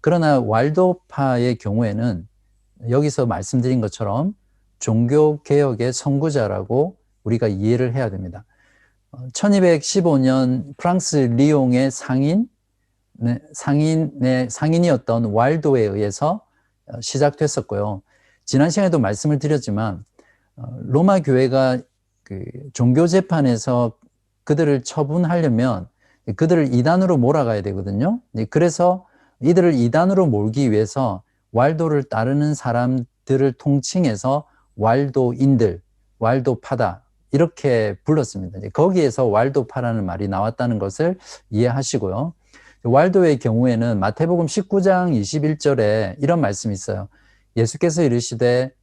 그러나 왈도파의 경우에는 여기서 말씀드린 것처럼 종교개혁의 선구자라고 우리가 이해를 해야 됩니다. 1215년 프랑스 리옹의 상인이었던 왈도에 의해서 시작됐었고요. 지난 시간에도 말씀을 드렸지만 로마 교회가 그 종교재판에서 그들을 처분하려면 그들을 이단으로 몰아가야 되거든요. 그래서 이들을 이단으로 몰기 위해서 왈도를 따르는 사람들을 통칭해서 왈도인들, 왈도파다 이렇게 불렀습니다. 거기에서 왈도파라는 말이 나왔다는 것을 이해하시고요. 왈도의 경우에는 마태복음 19장 21절에 이런 말씀이 있어요. 예수께서 이르시되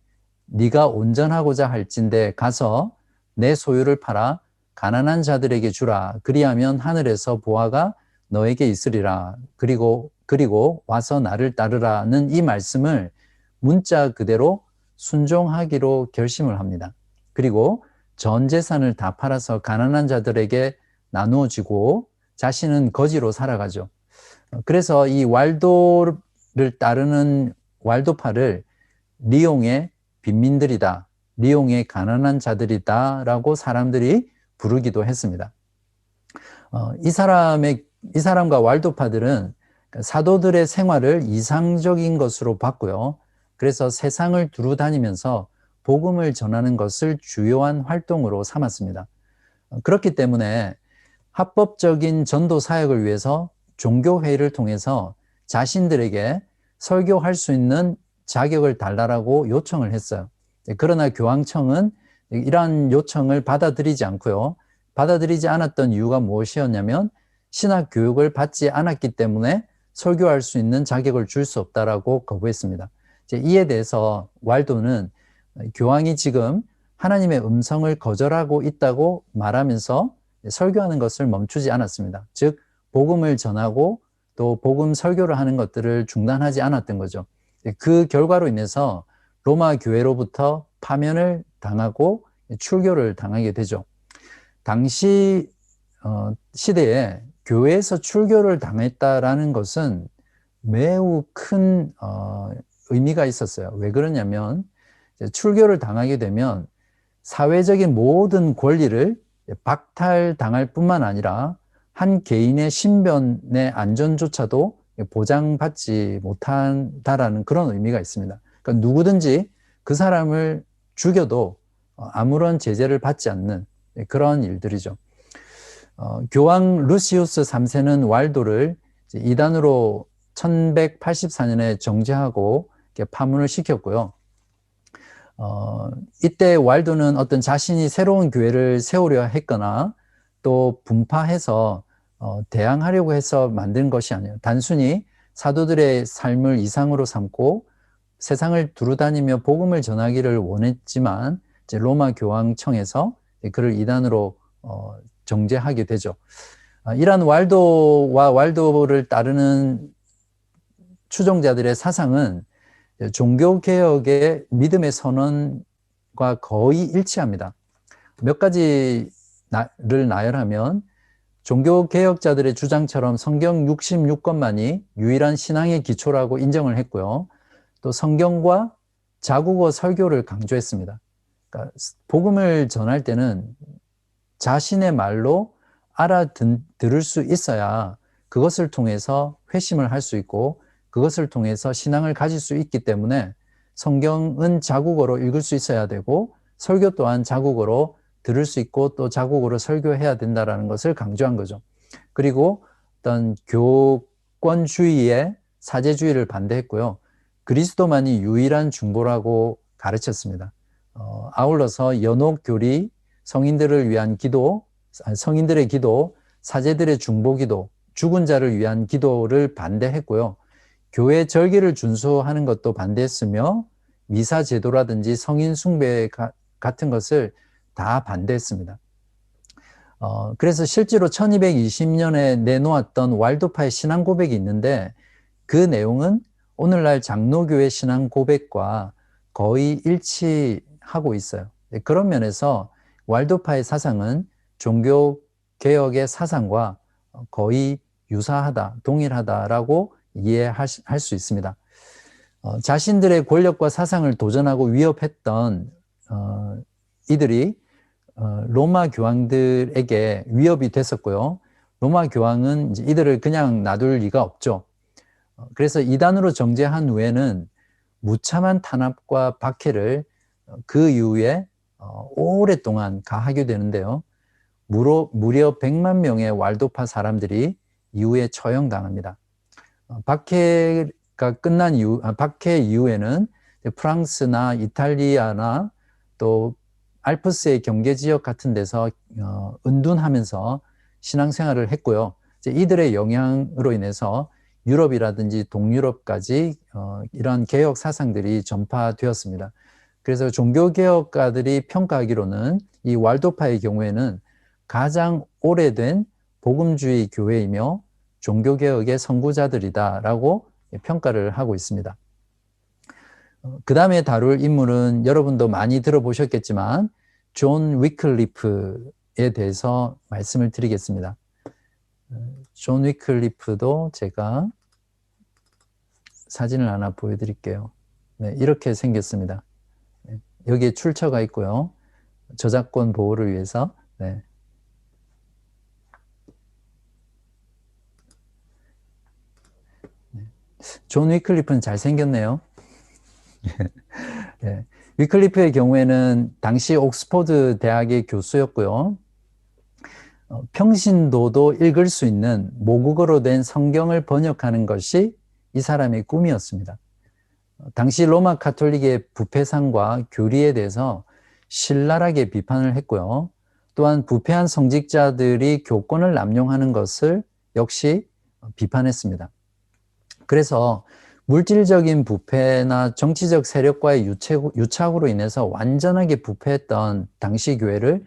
네가 온전하고자 할진대 가서 내 소유를 팔아 가난한 자들에게 주라. 그리하면 하늘에서 보화가 너에게 있으리라. 그리고 와서 나를 따르라는 이 말씀을 문자 그대로 순종하기로 결심을 합니다. 그리고 전 재산을 다 팔아서 가난한 자들에게 나누어지고 자신은 거지로 살아가죠. 그래서 이 왈도를 따르는 왈도파를 리옹의 빈민들이다, 리옹의 가난한 자들이다 라고 사람들이 부르기도 했습니다. 이 사람과 왈도파들은 사도들의 생활을 이상적인 것으로 봤고요. 그래서 세상을 두루 다니면서 복음을 전하는 것을 주요한 활동으로 삼았습니다. 그렇기 때문에 합법적인 전도 사역을 위해서 종교회의를 통해서 자신들에게 설교할 수 있는 자격을 달라고 요청을 했어요. 그러나 교황청은 이러한 요청을 받아들이지 않고요. 받아들이지 않았던 이유가 무엇이었냐면 신학 교육을 받지 않았기 때문에 설교할 수 있는 자격을 줄 수 없다라고 거부했습니다. 이에 대해서 왈도는 교황이 지금 하나님의 음성을 거절하고 있다고 말하면서 설교하는 것을 멈추지 않았습니다. 즉 복음을 전하고 또 복음 설교를 하는 것들을 중단하지 않았던 거죠. 그 결과로 인해서 로마 교회로부터 파면을 당하고 출교를 당하게 되죠. 당시 시대에 교회에서 출교를 당했다라는 것은 매우 큰 의미가 있었어요. 왜 그러냐면 출교를 당하게 되면 사회적인 모든 권리를 박탈당할 뿐만 아니라 한 개인의 신변의 안전조차도 보장받지 못한다라는 그런 의미가 있습니다. 그러니까 누구든지 그 사람을 죽여도 아무런 제재를 받지 않는 그런 일들이죠. 교황 루시우스 3세는 왈도를 이단으로 1184년에 정죄하고 파문을 시켰고요. 이때 왈도는 어떤 자신이 새로운 교회를 세우려 했거나 또 분파해서 대항하려고 해서 만든 것이 아니에요. 단순히 사도들의 삶을 이상으로 삼고 세상을 두루다니며 복음을 전하기를 원했지만 이제 로마 교황청에서 그를 이단으로 정죄하게 되죠. 이러한 왈도와 왈도를 따르는 추종자들의 사상은 종교개혁의 믿음의 선언과 거의 일치합니다. 몇 가지를 나열하면 종교개혁자들의 주장처럼 성경 66권만이 유일한 신앙의 기초라고 인정을 했고요. 또 성경과 자국어 설교를 강조했습니다. 그러니까 복음을 전할 때는 자신의 말로 알아들을 수 있어야 그것을 통해서 회심을 할 수 있고 그것을 통해서 신앙을 가질 수 있기 때문에 성경은 자국어로 읽을 수 있어야 되고 설교 또한 자국어로 들을 수 있고 또 자국어로 설교해야 된다는 것을 강조한 거죠. 그리고 어떤 교권주의의 사제주의를 반대했고요. 그리스도만이 유일한 중보라고 가르쳤습니다. 아울러서 연옥교리, 성인들을 위한 기도, 성인들의 기도, 사제들의 중보기도, 죽은 자를 위한 기도를 반대했고요. 교회 절기를 준수하는 것도 반대했으며 미사 제도라든지 성인 숭배 같은 것을 다 반대했습니다. 그래서 실제로 1220년에 내놓았던 왈도파의 신앙 고백이 있는데 그 내용은 오늘날 장로교회 신앙 고백과 거의 일치하고 있어요. 그런 면에서 왈도파의 사상은 종교개혁의 사상과 거의 유사하다, 동일하다라고 이해할 수 있습니다. 자신들의 권력과 사상을 도전하고 위협했던 이들이 로마 교황들에게 위협이 됐었고요. 로마 교황은 이제 이들을 그냥 놔둘 리가 없죠. 그래서 이단으로 정죄한 후에는 무참한 탄압과 박해를 그 이후에 오랫동안 가하게 되는데요. 무려 100만 명의 왈도파 사람들이 이후에 처형당합니다. 박해가 끝난 이후, 박해 이후에는 프랑스나 이탈리아나 또 알프스의 경계 지역 같은 데서 은둔하면서 신앙생활을 했고요. 이들의 영향으로 인해서 유럽이라든지 동유럽까지 이러한 개혁 사상들이 전파되었습니다. 그래서 종교개혁가들이 평가하기로는 이 왈도파의 경우에는 가장 오래된 복음주의 교회이며 종교개혁의 선구자들이다라고 평가를 하고 있습니다. 그 다음에 다룰 인물은 여러분도 많이 들어보셨겠지만 존 위클리프에 대해서 말씀을 드리겠습니다. 존 위클리프도 제가 사진을 하나 보여드릴게요. 네, 이렇게 생겼습니다. 네, 여기에 출처가 있고요. 저작권 보호를 위해서. 네. 존 위클리프는 잘생겼네요. 네. 위클리프의 경우에는 당시 옥스퍼드 대학의 교수였고요. 평신도도 읽을 수 있는 모국어로 된 성경을 번역하는 것이 이 사람의 꿈이었습니다. 당시 로마 가톨릭의 부패상과 교리에 대해서 신랄하게 비판을 했고요. 또한 부패한 성직자들이 교권을 남용하는 것을 역시 비판했습니다. 그래서 물질적인 부패나 정치적 세력과의 유착으로 인해서 완전하게 부패했던 당시 교회를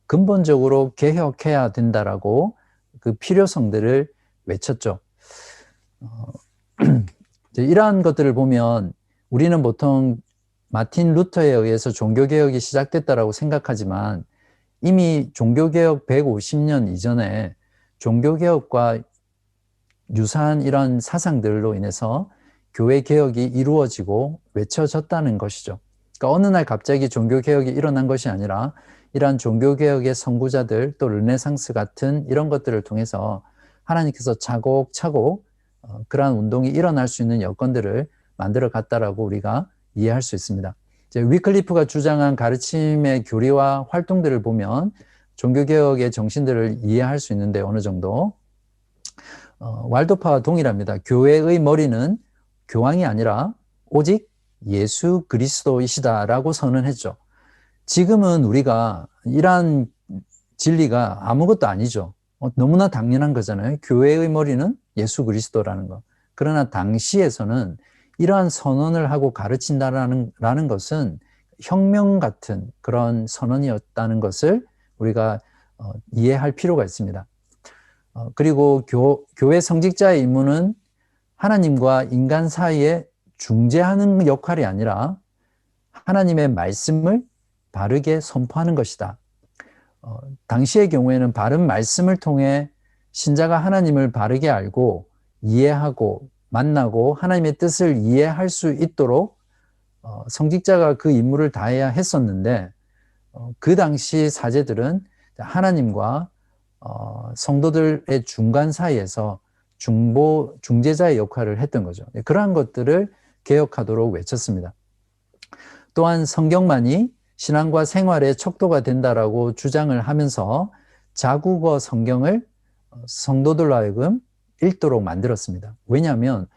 근본적으로 개혁해야 된다라고 그 필요성들을 외쳤죠. 이러한 것들을 보면 우리는 보통 마틴 루터에 의해서 종교개혁이 시작됐다라고 생각하지만 이미 종교개혁 150년 이전에 종교개혁과 유사한 이런 사상들로 인해서 교회 개혁이 이루어지고 외쳐졌다는 것이죠. 그러니까 어느 날 갑자기 종교개혁이 일어난 것이 아니라 이러한 종교개혁의 선구자들 또 르네상스 같은 이런 것들을 통해서 하나님께서 차곡차곡 그러한 운동이 일어날 수 있는 여건들을 만들어 갔다라고 우리가 이해할 수 있습니다. 이제 위클리프가 주장한 가르침의 교리와 활동들을 보면 종교개혁의 정신들을 이해할 수 있는데 어느 정도 왈도파와 동일합니다. 교회의 머리는 교황이 아니라 오직 예수 그리스도이시다라고 선언했죠. 지금은 우리가 이러한 진리가 아무것도 아니죠. 너무나 당연한 거잖아요. 교회의 머리는 예수 그리스도라는 거. 그러나 당시에서는 이러한 선언을 하고 가르친다라는 것은 혁명 같은 그런 선언이었다는 것을 우리가 이해할 필요가 있습니다. 그리고 교회 성직자의 임무는 하나님과 인간 사이에 중재하는 역할이 아니라 하나님의 말씀을 바르게 선포하는 것이다. 당시의 경우에는 바른 말씀을 통해 신자가 하나님을 바르게 알고 이해하고 만나고 하나님의 뜻을 이해할 수 있도록 성직자가 그 임무를 다해야 했었는데 그 당시 사제들은 하나님과 성도들의 중간 사이에서 중재자의 역할을 했던 거죠. 그러한 것들을 개혁하도록 외쳤습니다. 또한 성경만이 신앙과 생활의 척도가 된다라고 주장을 하면서 자국어 성경을 성도들로 하여금 읽도록 만들었습니다. 왜냐하면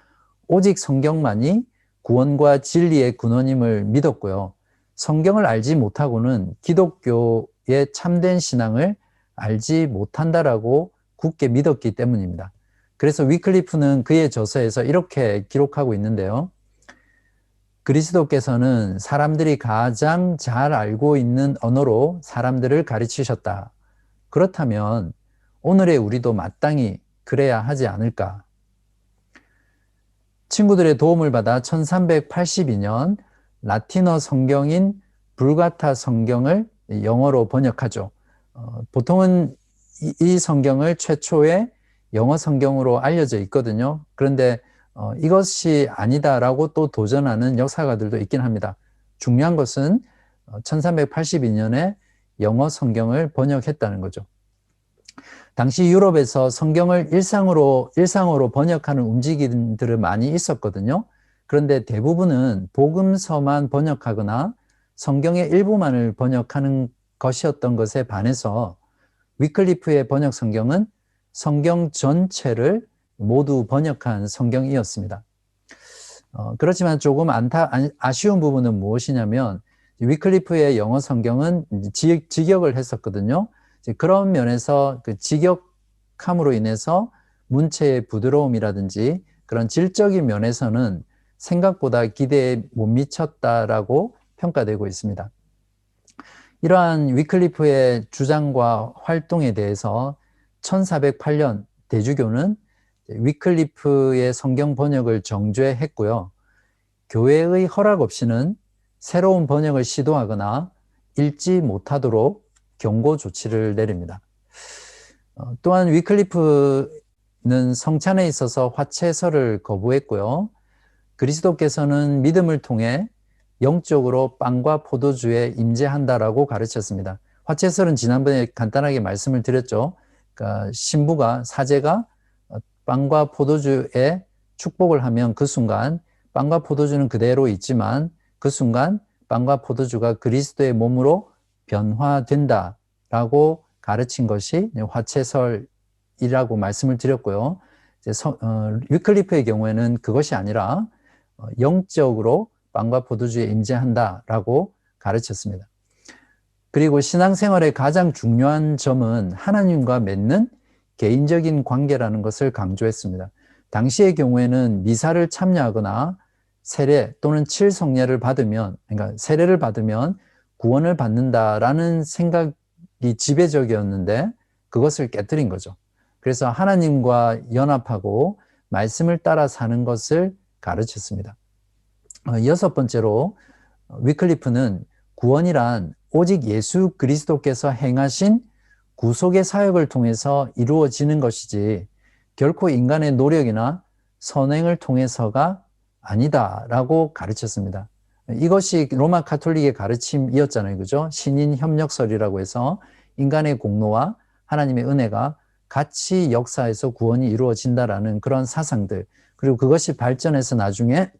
오직 성경만이 구원과 진리의 근원임을 믿었고요. 성경을 알지 못하고는 기독교의 참된 신앙을 알지 못한다라고 굳게 믿었기 때문입니다. 그래서 위클리프는 그의 저서에서 이렇게 기록하고 있는데요. 그리스도께서는 사람들이 가장 잘 알고 있는 언어로 사람들을 가르치셨다. 그렇다면 오늘의 우리도 마땅히 그래야 하지 않을까? 친구들의 도움을 받아 1382년 라틴어 성경인 불가타 성경을 영어로 번역하죠. 보통은 이 성경을 최초의 영어 성경으로 알려져 있거든요. 그런데 이것이 아니다라고 또 도전하는 역사가들도 있긴 합니다. 중요한 것은 1382년에 영어 성경을 번역했다는 거죠. 당시 유럽에서 성경을 일상어로 번역하는 움직임들은 많이 있었거든요. 그런데 대부분은 복음서만 번역하거나 성경의 일부만을 번역하는 것이었던 것에 반해서 위클리프의 번역 성경은 성경 전체를 모두 번역한 성경이었습니다. 그렇지만 조금 아쉬운 부분은 무엇이냐면 위클리프의 영어 성경은 직역을 했었거든요. 그런 면에서 그 직역함으로 인해서 문체의 부드러움이라든지 그런 질적인 면에서는 생각보다 기대에 못 미쳤다라고 평가되고 있습니다. 이러한 위클리프의 주장과 활동에 대해서 1408년 대주교는 위클리프의 성경 번역을 정죄했고요. 교회의 허락 없이는 새로운 번역을 시도하거나 읽지 못하도록 경고 조치를 내립니다. 또한 위클리프는 성찬에 있어서 화채설을 거부했고요. 그리스도께서는 믿음을 통해 영적으로 빵과 포도주에 임재한다라고 가르쳤습니다. 화채설은 지난번에 간단하게 말씀을 드렸죠. 그러니까 신부가, 사제가 빵과 포도주에 축복을 하면 그 순간 빵과 포도주는 그대로 있지만 그 순간 빵과 포도주가 그리스도의 몸으로 변화된다라고 가르친 것이 화채설이라고 말씀을 드렸고요. 위클리프의 경우에는 그것이 아니라 영적으로 빵과 포도주에 임재한다라고 가르쳤습니다. 그리고 신앙생활의 가장 중요한 점은 하나님과 맺는 개인적인 관계라는 것을 강조했습니다. 당시의 경우에는 미사를 참여하거나 세례 또는 칠성례를 받으면, 그러니까 세례를 받으면 구원을 받는다라는 생각이 지배적이었는데 그것을 깨뜨린 거죠. 그래서 하나님과 연합하고 말씀을 따라 사는 것을 가르쳤습니다. 여섯 번째로 위클리프는 구원이란 오직 예수 그리스도께서 행하신 구속의 사역을 통해서 이루어지는 것이지 결코 인간의 노력이나 선행을 통해서가 아니다라고 가르쳤습니다. 이것이 로마 가톨릭의 가르침이었잖아요. 그죠? 신인 협력설이라고 해서 인간의 공로와 하나님의 은혜가 같이 역사에서 구원이 이루어진다라는 그런 사상들, 그리고 그것이 발전해서 나중에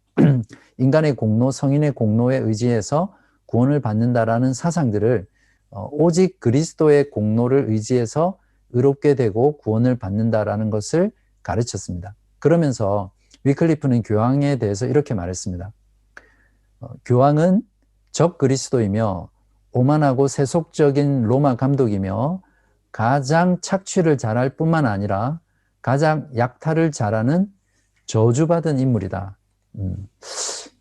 인간의 공로, 성인의 공로에 의지해서 구원을 받는다라는 사상들을 오직 그리스도의 공로를 의지해서 의롭게 되고 구원을 받는다라는 것을 가르쳤습니다. 그러면서 위클리프는 교황에 대해서 이렇게 말했습니다. 교황은 적 그리스도이며 오만하고 세속적인 로마 감독이며 가장 착취를 잘할 뿐만 아니라 가장 약탈을 잘하는 저주받은 인물이다.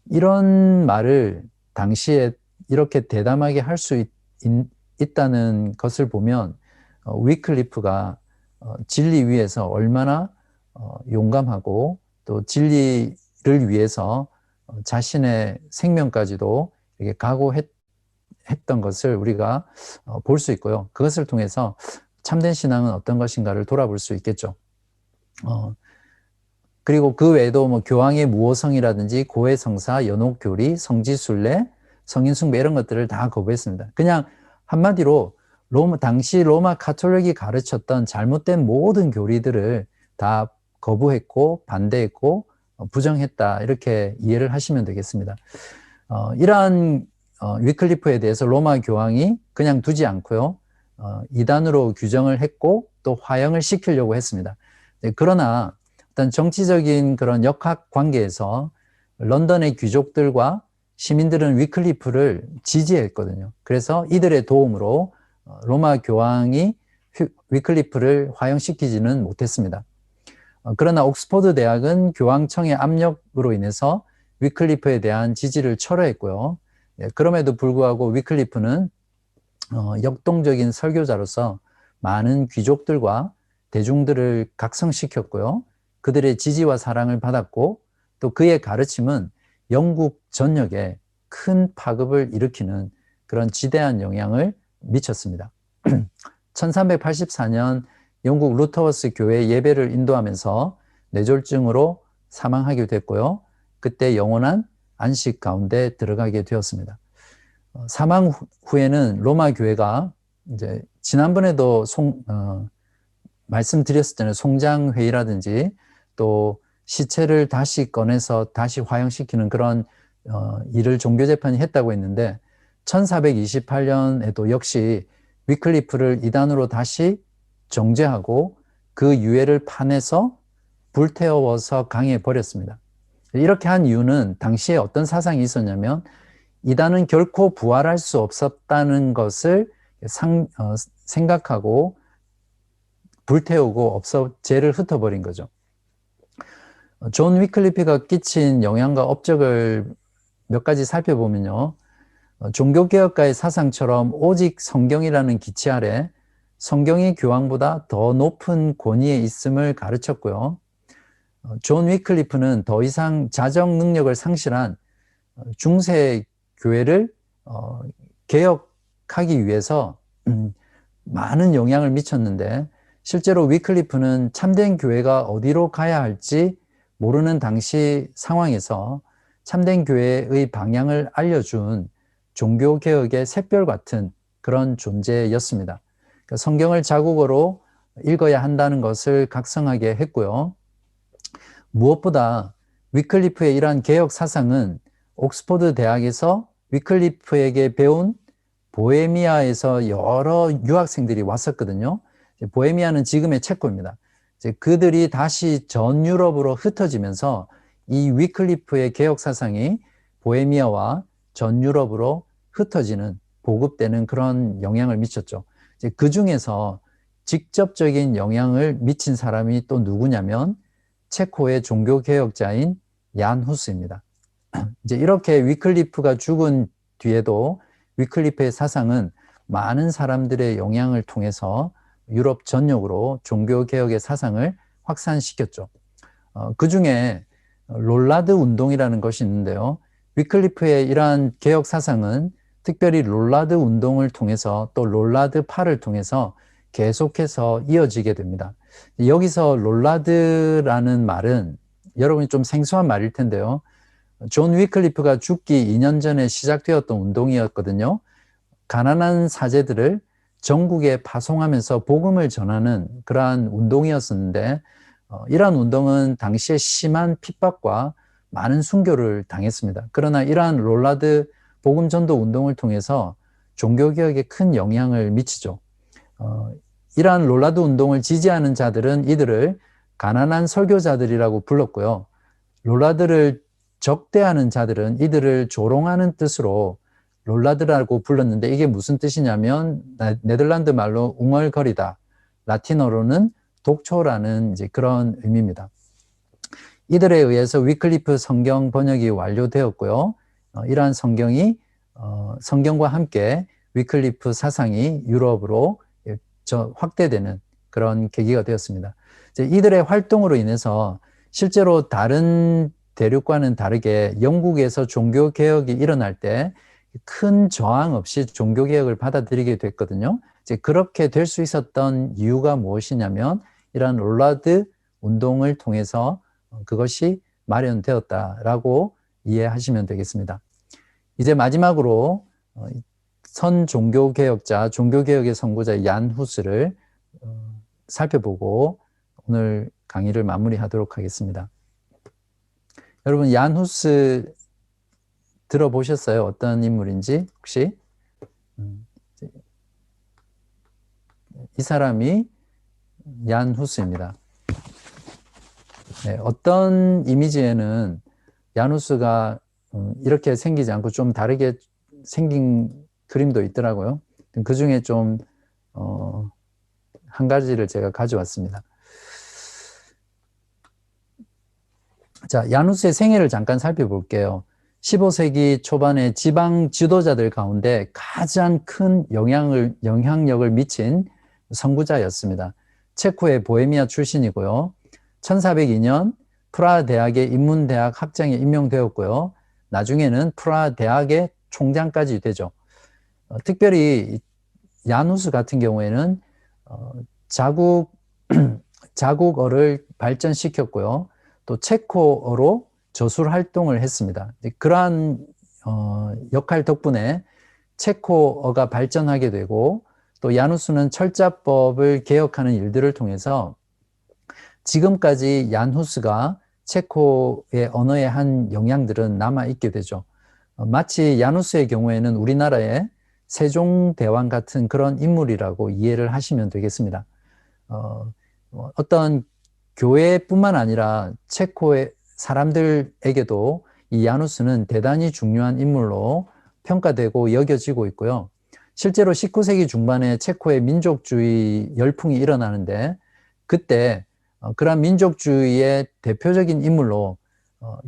이런 말을 당시에 이렇게 대담하게 할 수 있다는 것을 보면 위클리프가 진리 위에서 얼마나 용감하고 또 진리를 위해서 자신의 생명까지도 이렇게 각오했던 것을 우리가 볼 수 있고요. 그것을 통해서 참된 신앙은 어떤 것인가를 돌아볼 수 있겠죠. 그리고 그 외에도 뭐 교황의 무호성이라든지 고해성사, 연옥교리, 성지순례, 성인숭배 이런 것들을 다 거부했습니다. 그냥 한마디로 당시 로마 가톨릭이 가르쳤던 잘못된 모든 교리들을 다 거부했고 반대했고 부정했다, 이렇게 이해를 하시면 되겠습니다. 이러한 위클리프에 대해서 로마 교황이 그냥 두지 않고요, 이단으로 규정을 했고 또 화형을 시키려고 했습니다. 그러나 어떤 정치적인 그런 역학 관계에서 런던의 귀족들과 시민들은 위클리프를 지지했거든요. 그래서 이들의 도움으로 로마 교황이 위클리프를 화형시키지는 못했습니다. 그러나 옥스퍼드 대학은 교황청의 압력으로 인해서 위클리프에 대한 지지를 철회했고요. 그럼에도 불구하고 위클리프는 역동적인 설교자로서 많은 귀족들과 대중들을 각성시켰고요. 그들의 지지와 사랑을 받았고 또 그의 가르침은 영국 전역에 큰 파급을 일으키는 그런 지대한 영향을 미쳤습니다. 1384년 영국 루터워스 교회 예배를 인도하면서 뇌졸중으로 사망하게 됐고요. 그때 영원한 안식 가운데 들어가게 되었습니다. 사망 후에는 로마 교회가 이제 지난번에도 말씀드렸었잖아요. 송장회의라든지 또 시체를 다시 꺼내서 다시 화형시키는 그런 일을 종교재판이 했다고 했는데 1428년에도 역시 위클리프를 이단으로 다시 정죄하고 그 유해를 파내서 불태워서 강에 버렸습니다. 이렇게 한 이유는 당시에 어떤 사상이 있었냐면 이단은 결코 부활할 수 없었다는 것을 생각하고 불태우고 죄를 흩어버린 거죠. 존 위클리프가 끼친 영향과 업적을 몇 가지 살펴보면요, 종교개혁가의 사상처럼 오직 성경이라는 기치 아래 성경이 교황보다 더 높은 권위에 있음을 가르쳤고요. 존 위클리프는 더 이상 자정 능력을 상실한 중세 교회를 개혁하기 위해서 많은 영향을 미쳤는데 실제로 위클리프는 참된 교회가 어디로 가야 할지 모르는 당시 상황에서 참된 교회의 방향을 알려준 종교개혁의 샛별 같은 그런 존재였습니다. 그러니까 성경을 자국어로 읽어야 한다는 것을 각성하게 했고요. 무엇보다 위클리프의 이러한 개혁 사상은 옥스퍼드 대학에서 위클리프에게 배운 보헤미아에서 여러 유학생들이 왔었거든요. 보헤미아는 지금의 체코입니다. 그들이 다시 전 유럽으로 흩어지면서 이 위클리프의 개혁 사상이 보헤미아와 전 유럽으로 흩어지는, 보급되는 그런 영향을 미쳤죠. 그 중에서 직접적인 영향을 미친 사람이 또 누구냐면 체코의 종교개혁자인 얀 후스입니다. 이제 이렇게 위클리프가 죽은 뒤에도 위클리프의 사상은 많은 사람들의 영향을 통해서 유럽 전역으로 종교개혁의 사상을 확산시켰죠. 그 중에 롤라드 운동이라는 것이 있는데요. 위클리프의 이러한 개혁 사상은 특별히 롤라드 운동을 통해서 또 롤라드파를 통해서 계속해서 이어지게 됩니다. 여기서 롤라드라는 말은 여러분이 좀 생소한 말일 텐데요. 존 위클리프가 죽기 2년 전에 시작되었던 운동이었거든요. 가난한 사제들을 전국에 파송하면서 복음을 전하는 그러한 운동이었었는데 이러한 운동은 당시에 심한 핍박과 많은 순교를 당했습니다. 그러나 이러한 롤라드 복음 전도 운동을 통해서 종교개혁에 큰 영향을 미치죠. 이러한 롤라드 운동을 지지하는 자들은 이들을 가난한 설교자들이라고 불렀고요. 롤라드를 적대하는 자들은 이들을 조롱하는 뜻으로 롤라드라고 불렀는데 이게 무슨 뜻이냐면 네덜란드 말로 웅얼거리다, 라틴어로는 독초라는 이제 그런 의미입니다. 이들에 의해서 위클리프 성경 번역이 완료되었고요. 이러한 성경과 함께 위클리프 사상이 유럽으로 확대되는 그런 계기가 되었습니다. 이들의 활동으로 인해서 실제로 다른 대륙과는 다르게 영국에서 종교개혁이 일어날 때 큰 저항 없이 종교개혁을 받아들이게 됐거든요. 그렇게 될 수 있었던 이유가 무엇이냐면 이러한 롤라드 운동을 통해서 그것이 마련되었다라고 이해하시면 되겠습니다. 이제 마지막으로 선 종교개혁자, 종교개혁의 선구자 얀 후스를 살펴보고 오늘 강의를 마무리하도록 하겠습니다. 여러분, 얀 후스 들어보셨어요? 어떤 인물인지 혹시? 이 사람이 얀 후스입니다. 네, 어떤 이미지에는 얀 후스가 이렇게 생기지 않고 좀 다르게 생긴 그림도 있더라고요. 그 중에 좀 한 가지를 제가 가져왔습니다. 자, 얀 후스의 생애를 잠깐 살펴볼게요. 15세기 초반에 지방 지도자들 가운데 가장 큰 영향력을 미친 선구자였습니다. 체코의 보헤미아 출신이고요. 1402년 프라하 대학의 인문대학 학장에 임명되었고요. 나중에는 프라하 대학의 총장까지 되죠. 특별히 얀 후스 같은 경우에는 자국어를 발전시켰고요. 또 체코어로 저술 활동을 했습니다. 그러한 역할 덕분에 체코어가 발전하게 되고 또 얀 후스는 철자법을 개혁하는 일들을 통해서 지금까지 얀 후스가 체코의 언어에 한 영향들은 남아있게 되죠. 마치 얀 후스의 경우에는 우리나라의 세종대왕 같은 그런 인물이라고 이해를 하시면 되겠습니다. 어떤 교회뿐만 아니라 체코의 사람들에게도 이 얀 후스는 대단히 중요한 인물로 평가되고 여겨지고 있고요. 실제로 19세기 중반에 체코의 민족주의 열풍이 일어나는데 그때 그러한 민족주의의 대표적인 인물로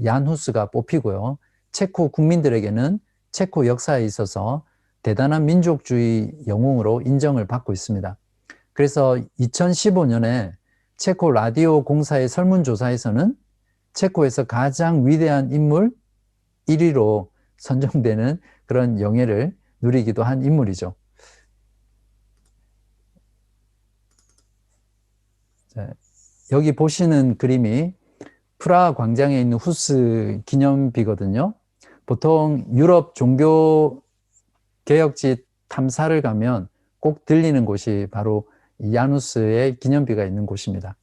얀 후스가 뽑히고요. 체코 국민들에게는 체코 역사에 있어서 대단한 민족주의 영웅으로 인정을 받고 있습니다. 그래서 2015년에 체코 라디오 공사의 설문조사에서는 체코에서 가장 위대한 인물 1위로 선정되는 그런 영예를 누리기도 한 인물이죠. 자, 여기 보시는 그림이 프라하 광장에 있는 후스 기념비거든요. 보통 유럽 종교 개혁지 탐사를 가면 꼭 들리는 곳이 바로 야누스의 기념비가 있는 곳입니다.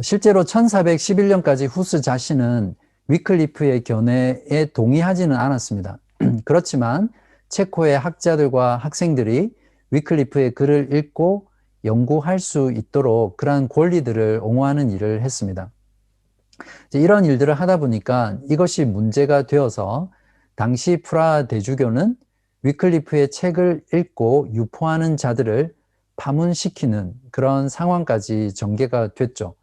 실제로 1411년까지 후스 자신은 위클리프의 견해에 동의하지는 않았습니다. 그렇지만 체코의 학자들과 학생들이 위클리프의 글을 읽고 연구할 수 있도록 그러한 권리들을 옹호하는 일을 했습니다. 이런 일들을 하다 보니까 이것이 문제가 되어서 당시 프라하 대주교는 위클리프의 책을 읽고 유포하는 자들을 파문시키는 그런 상황까지 전개가 됐죠.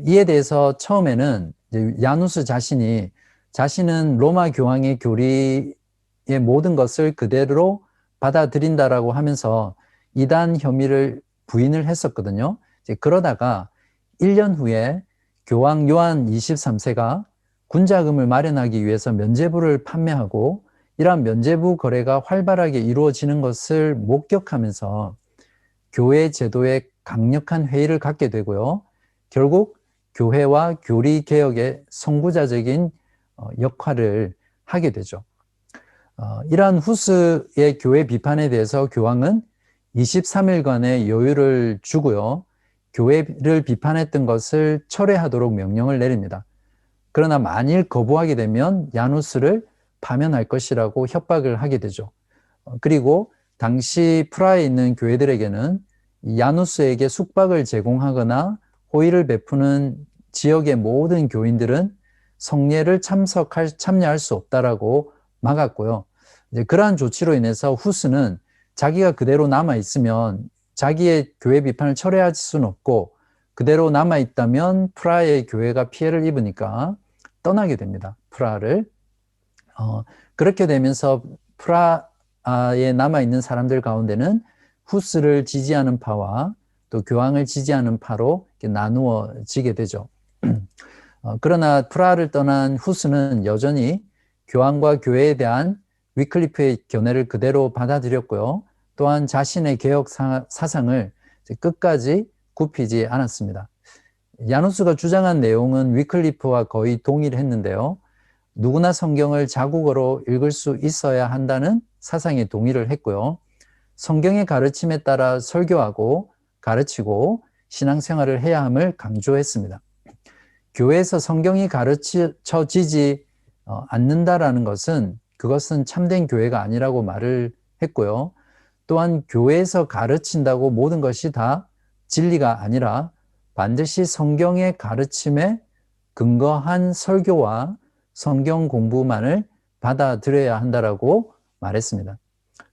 이에 대해서 처음에는 야누스 자신은 로마 교황의 교리의 모든 것을 그대로 받아들인다라고 하면서 이단 혐의를 부인을 했었거든요. 그러다가 1년 후에 교황 요한 23세가 군자금을 마련하기 위해서 면죄부를 판매하고 이러한 면죄부 거래가 활발하게 이루어지는 것을 목격하면서 교회 제도에 강력한 회의를 갖게 되고요. 결국 교회와 교리 개혁의 선구자적인 역할을 하게 되죠. 이러한 후스의 교회 비판에 대해서 교황은 23일간의 여유를 주고요. 교회를 비판했던 것을 철회하도록 명령을 내립니다. 그러나 만일 거부하게 되면 야누스를 파면할 것이라고 협박을 하게 되죠. 그리고 당시 프라하에 있는 교회들에게는 야누스에게 숙박을 제공하거나 호의를 베푸는 지역의 모든 교인들은 성례를 참여할 수 없다라고 막았고요. 그러한 조치로 인해서 후스는 자기가 그대로 남아있으면 자기의 교회 비판을 철회할 수는 없고 그대로 남아있다면 프라하의 교회가 피해를 입으니까 떠나게 됩니다. 프라하를. 그렇게 되면서 프라하에 남아있는 사람들 가운데는 후스를 지지하는 파와 또 교황을 지지하는 파로 나누어지게 되죠. 그러나 프라하를 떠난 후스는 여전히 교황과 교회에 대한 위클리프의 견해를 그대로 받아들였고요. 또한 자신의 개혁 사상을 끝까지 굽히지 않았습니다. 야누스가 주장한 내용은 위클리프와 거의 동일했는데요. 누구나 성경을 자국어로 읽을 수 있어야 한다는 사상에 동의를 했고요. 성경의 가르침에 따라 설교하고 가르치고 신앙생활을 해야 함을 강조했습니다. 교회에서 성경이 가르쳐지지 않는다라는 것은 그것은 참된 교회가 아니라고 말을 했고요. 또한 교회에서 가르친다고 모든 것이 다 진리가 아니라 반드시 성경의 가르침에 근거한 설교와 성경 공부만을 받아들여야 한다라고 말했습니다.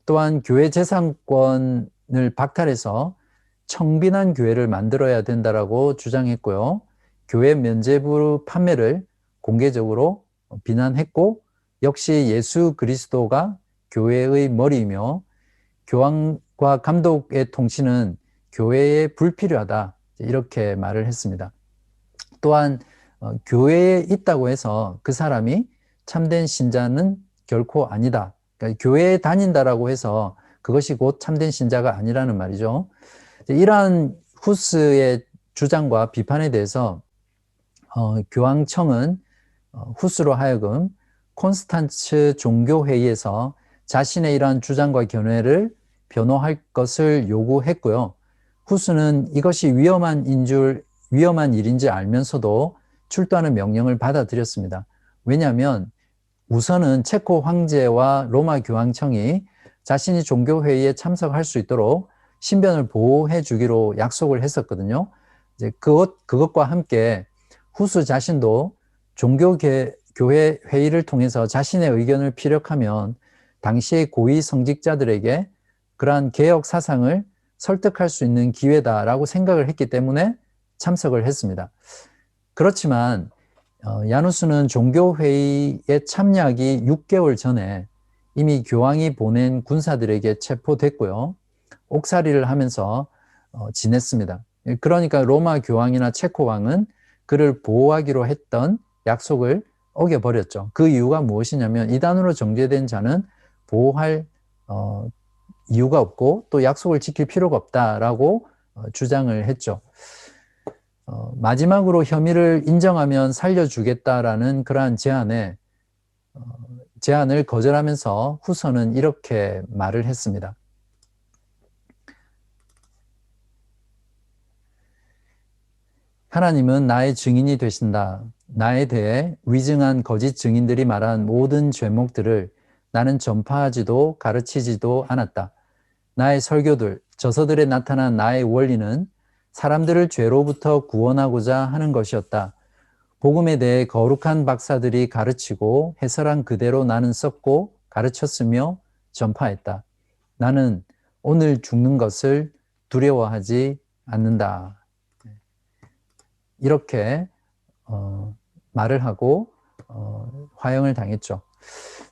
또한 교회 재산권을 박탈해서 청빈한 교회를 만들어야 된다라고 주장했고요. 교회 면죄부 판매를 공개적으로 비난했고 역시 예수 그리스도가 교회의 머리이며 교황과 감독의 통치는 교회에 불필요하다 이렇게 말을 했습니다. 또한 교회에 있다고 해서 그 사람이 참된 신자는 결코 아니다. 그러니까 교회에 다닌다라고 해서 그것이 곧 참된 신자가 아니라는 말이죠. 이러한 후스의 주장과 비판에 대해서 교황청은 후스로 하여금 콘스탄츠 종교회의에서 자신의 이러한 주장과 견해를 변호할 것을 요구했고요. 후스는 이것이 위험한 일인 줄 알면서도 출두하는 명령을 받아들였습니다. 왜냐하면 우선은 체코 황제와 로마 교황청이 자신이 종교회의에 참석할 수 있도록 신변을 보호해 주기로 약속을 했었거든요. 이제 그것과 함께 후스 자신도 종교교회 회의를 통해서 자신의 의견을 피력하면 당시의 고위 성직자들에게 그러한 개혁 사상을 설득할 수 있는 기회다라고 생각을 했기 때문에 참석을 했습니다. 그렇지만 야누스는 종교회의에 참여하기 6개월 전에 이미 교황이 보낸 군사들에게 체포됐고요. 옥살이를 하면서 지냈습니다. 그러니까 로마 교황이나 체코 왕은 그를 보호하기로 했던 약속을 어겨버렸죠. 그 이유가 무엇이냐면 이단으로 정죄된 자는 보호할 이유가 없고 또 약속을 지킬 필요가 없다라고 주장을 했죠. 마지막으로 혐의를 인정하면 살려주겠다라는 그러한 제안을 거절하면서 후서는 이렇게 말을 했습니다. 하나님은 나의 증인이 되신다. 나에 대해 위증한 거짓 증인들이 말한 모든 죄목들을 나는 전파하지도 가르치지도 않았다. 나의 설교들, 저서들에 나타난 나의 원리는 사람들을 죄로부터 구원하고자 하는 것이었다. 복음에 대해 거룩한 박사들이 가르치고 해설한 그대로 나는 썼고 가르쳤으며 전파했다. 나는 오늘 죽는 것을 두려워하지 않는다. 이렇게 말을 하고 화형을 당했죠.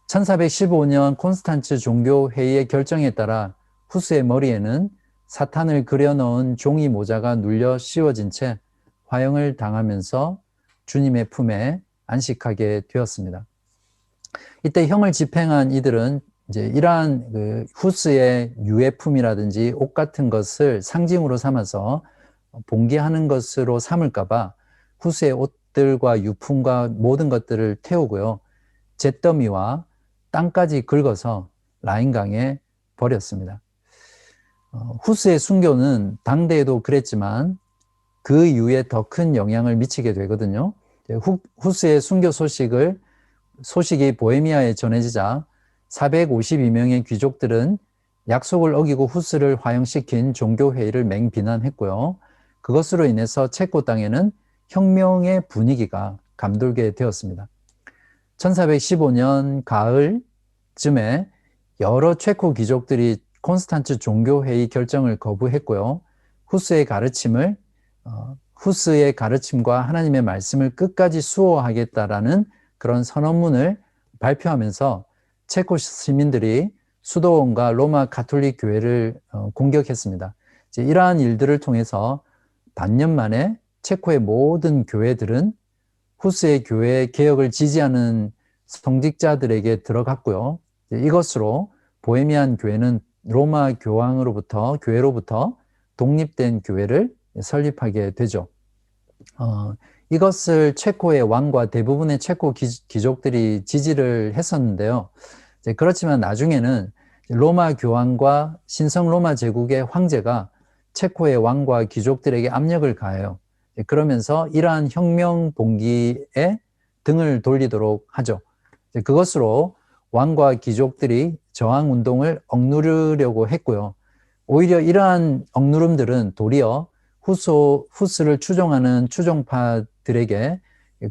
1415년 콘스탄츠 종교회의의 결정에 따라 후스의 머리에는 사탄을 그려넣은 종이 모자가 눌려 씌워진 채 화형을 당하면서 주님의 품에 안식하게 되었습니다. 이때 형을 집행한 이들은 이제 이러한 그 후스의 유해품이라든지 옷 같은 것을 상징으로 삼아서 봉기하는 것으로 삼을까봐 후스의 옷들과 유품과 모든 것들을 태우고요. 잿더미와 땅까지 긁어서 라인강에 버렸습니다. 후스의 순교는 당대에도 그랬지만 그 이후에 더 큰 영향을 미치게 되거든요. 후스의 순교 소식이 보헤미아에 전해지자 452명의 귀족들은 약속을 어기고 후스를 화형시킨 종교회의를 맹비난했고요. 그것으로 인해서 체코 땅에는 혁명의 분위기가 감돌게 되었습니다. 1415년 가을쯤에 여러 체코 귀족들이 콘스탄츠 종교회의 결정을 거부했고요. 후스의 가르침과 하나님의 말씀을 끝까지 수호하겠다라는 그런 선언문을 발표하면서 체코 시민들이 수도원과 로마 가톨릭 교회를 공격했습니다. 이러한 일들을 통해서 반년 만에 체코의 모든 교회들은 후스의 교회 개혁을 지지하는 성직자들에게 들어갔고요. 이것으로 보헤미안 교회는 로마 교회로부터 독립된 교회를 설립하게 되죠. 이것을 체코의 왕과 대부분의 체코 귀족들이 지지를 했었는데요. 그렇지만 나중에는 로마 교황과 신성 로마 제국의 황제가 체코의 왕과 귀족들에게 압력을 가해요. 그러면서 이러한 혁명 봉기에 등을 돌리도록 하죠. 그것으로 왕과 귀족들이 저항 운동을 억누르려고 했고요. 오히려 이러한 억누름들은 도리어 후스를 추종하는 추종파들에게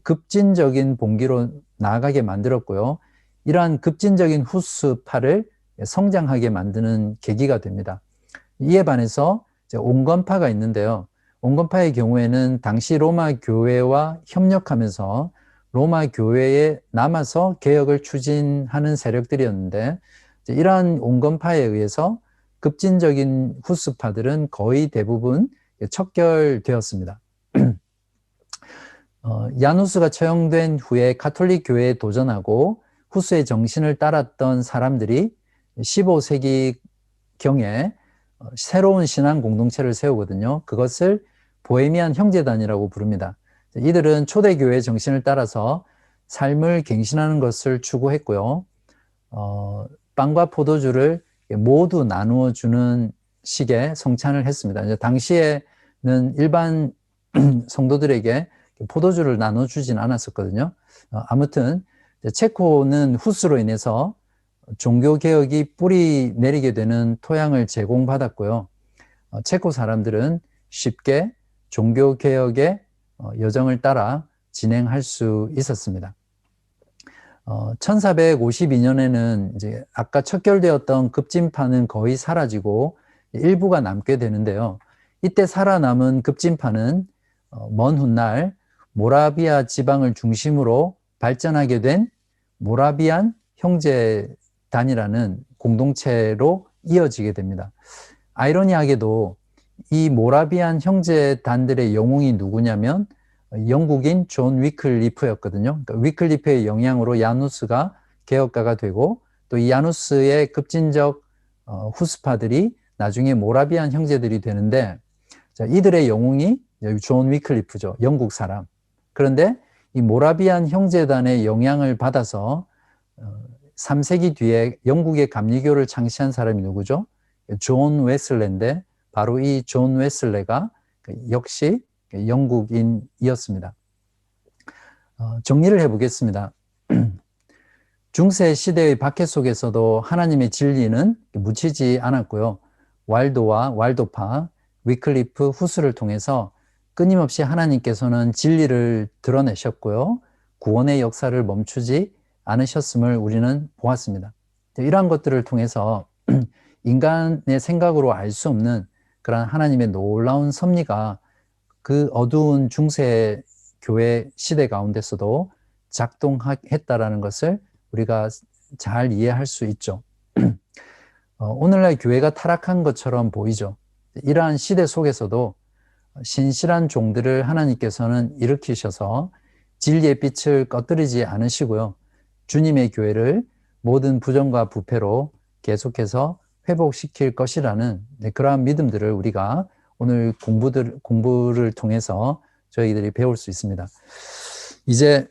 급진적인 봉기로 나아가게 만들었고요. 이러한 급진적인 후스파를 성장하게 만드는 계기가 됩니다. 이에 반해서 온건파가 있는데요. 온건파의 경우에는 당시 로마 교회와 협력하면서 로마 교회에 남아서 개혁을 추진하는 세력들이었는데, 이러한 온건파에 의해서 급진적인 후스파들은 거의 대부분 척결되었습니다. 야누스가 처형된 후에 가톨릭 교회에 도전하고 후스의 정신을 따랐던 사람들이 15세기경에 새로운 신앙 공동체를 세우거든요. 그것을 보헤미안 형제단이라고 부릅니다. 이들은 초대교회의 정신을 따라서 삶을 갱신하는 것을 추구했고요. 빵과 포도주를 모두 나누어 주는 식의 성찬을 했습니다. 이제 당시에는 일반 성도들에게 포도주를 나눠주진 않았었거든요. 아무튼 체코는 후스로 인해서 종교개혁이 뿌리 내리게 되는 토양을 제공받았고요. 체코 사람들은 쉽게 종교개혁의 여정을 따라 진행할 수 있었습니다. 1452년에는 이제 아까 척결되었던 급진파는 거의 사라지고 일부가 남게 되는데요. 이때 살아남은 급진파는 먼 훗날 모라비아 지방을 중심으로 발전하게 된 모라비안 형제단이라는 공동체로 이어지게 됩니다. 아이러니하게도 이 모라비안 형제단들의 영웅이 누구냐면 영국인 존 위클리프였거든요. 그러니까 위클리프의 영향으로 야누스가 개혁가가 되고 또 이 야누스의 급진적 후스파들이 나중에 모라비안 형제들이 되는데, 자, 이들의 영웅이 존 위클리프죠. 영국 사람. 그런데 이 모라비안 형제단의 영향을 받아서 3세기 뒤에 영국의 감리교를 창시한 사람이 누구죠? 존 웨슬레인데, 바로 이 존 웨슬레가 역시 영국인이었습니다. 정리를 해보겠습니다. 중세 시대의 박해 속에서도 하나님의 진리는 묻히지 않았고요. 왈도와 왈도파, 위클리프, 후스를 통해서 끊임없이 하나님께서는 진리를 드러내셨고요. 구원의 역사를 멈추지 않으셨음을 우리는 보았습니다. 이러한 것들을 통해서 인간의 생각으로 알 수 없는 그런 하나님의 놀라운 섭리가 그 어두운 중세 교회 시대 가운데서도 작동했다라는 것을 우리가 잘 이해할 수 있죠. 오늘날 교회가 타락한 것처럼 보이죠. 이러한 시대 속에서도 신실한 종들을 하나님께서는 일으키셔서 진리의 빛을 꺼뜨리지 않으시고요. 주님의 교회를 모든 부정과 부패로 계속해서 회복시킬 것이라는 그러한 믿음들을 우리가 오늘 공부를 통해서 저희들이 배울 수 있습니다. 이제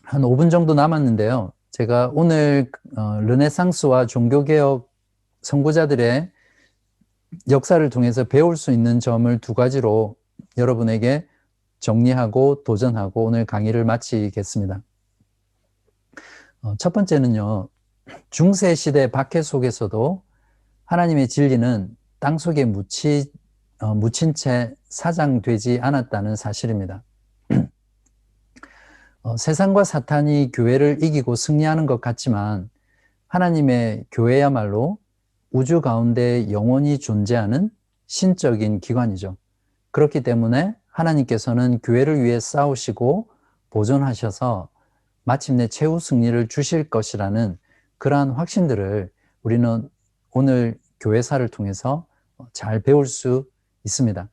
한 5분 정도 남았는데요. 제가 오늘 르네상스와 종교개혁 선구자들의 역사를 통해서 배울 수 있는 점을 2가지로 여러분에게 정리하고 도전하고 오늘 강의를 마치겠습니다. 첫 번째는요, 중세 시대 박해 속에서도 하나님의 진리는 땅 속에 묻힌 채 사장되지 않았다는 사실입니다. 세상과 사탄이 교회를 이기고 승리하는 것 같지만 하나님의 교회야말로 우주 가운데 영원히 존재하는 신적인 기관이죠. 그렇기 때문에 하나님께서는 교회를 위해 싸우시고 보존하셔서 마침내 최후 승리를 주실 것이라는 그러한 확신들을 우리는 오늘 교회사를 통해서 잘 배울 수 있습니다.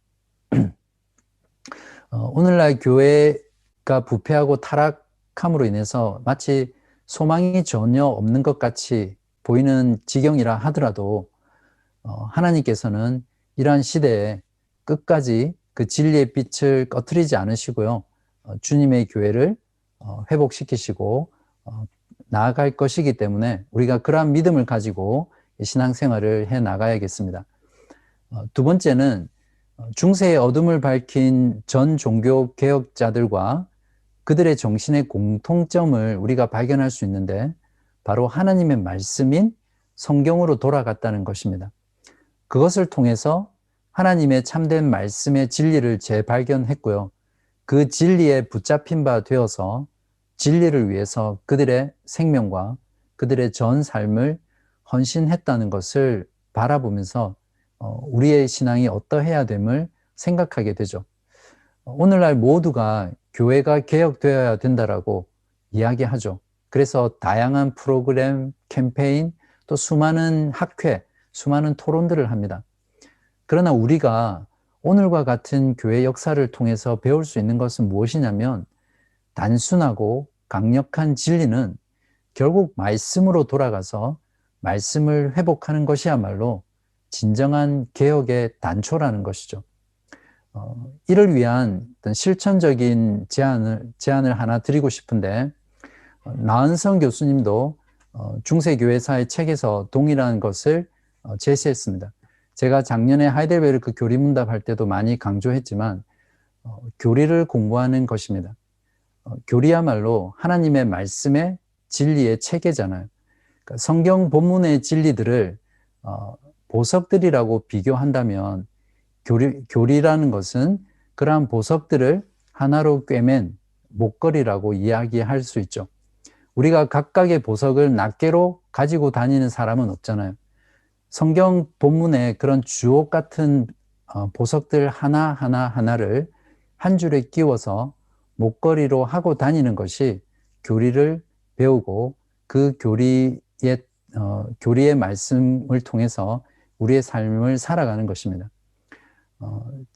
오늘날 교회가 부패하고 타락함으로 인해서 마치 소망이 전혀 없는 것 같이 보이는 지경이라 하더라도 하나님께서는 이러한 시대에 끝까지 그 진리의 빛을 꺼트리지 않으시고요. 주님의 교회를 회복시키시고 나아갈 것이기 때문에 우리가 그러한 믿음을 가지고 신앙생활을 해 나가야겠습니다. 2번째는 중세의 어둠을 밝힌 전 종교 개혁자들과 그들의 정신의 공통점을 우리가 발견할 수 있는데 바로 하나님의 말씀인 성경으로 돌아갔다는 것입니다. 그것을 통해서 하나님의 참된 말씀의 진리를 재발견했고요. 그 진리에 붙잡힌 바 되어서 진리를 위해서 그들의 생명과 그들의 전 삶을 헌신했다는 것을 바라보면서 우리의 신앙이 어떠해야 됨을 생각하게 되죠. 오늘날 모두가 교회가 개혁되어야 된다라고 이야기하죠. 그래서 다양한 프로그램, 캠페인, 또 수많은 학회, 수많은 토론들을 합니다. 그러나 우리가 오늘과 같은 교회 역사를 통해서 배울 수 있는 것은 무엇이냐면 단순하고 강력한 진리는 결국 말씀으로 돌아가서 말씀을 회복하는 것이야말로 진정한 개혁의 단초라는 것이죠. 이를 위한 어떤 실천적인 제안을 하나 드리고 싶은데 나은성 교수님도 중세교회사의 책에서 동일한 것을 제시했습니다. 제가 작년에 하이델베르크 교리문답 할 때도 많이 강조했지만 교리를 공부하는 것입니다. 교리야말로 하나님의 말씀의 진리의 체계잖아요. 그러니까 성경 본문의 진리들을 보석들이라고 비교한다면 교리라는 것은 그러한 보석들을 하나로 꿰맨 목걸이라고 이야기할 수 있죠. 우리가 각각의 보석을 낱개로 가지고 다니는 사람은 없잖아요. 성경 본문에 그런 주옥 같은 보석들 하나를 한 줄에 끼워서 목걸이로 하고 다니는 것이 교리를 배우고 그 교리의 말씀을 통해서 우리의 삶을 살아가는 것입니다.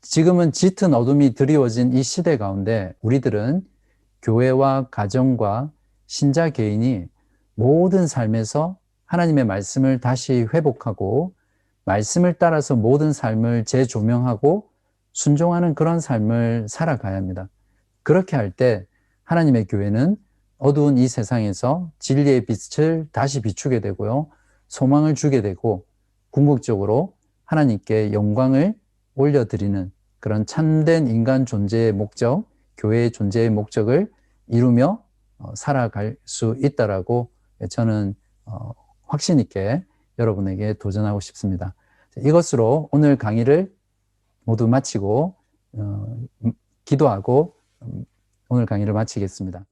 지금은 짙은 어둠이 드리워진 이 시대 가운데 우리들은 교회와 가정과 신자 개인이 모든 삶에서 하나님의 말씀을 다시 회복하고 말씀을 따라서 모든 삶을 재조명하고 순종하는 그런 삶을 살아가야 합니다. 그렇게 할 때 하나님의 교회는 어두운 이 세상에서 진리의 빛을 다시 비추게 되고요. 소망을 주게 되고 궁극적으로 하나님께 영광을 올려드리는 그런 참된 인간 존재의 목적, 교회의 존재의 목적을 이루며 살아갈 수 있다라고 저는 확신 있게 여러분에게 도전하고 싶습니다. 이것으로 오늘 강의를 모두 마치고 기도하고 오늘 강의를 마치겠습니다.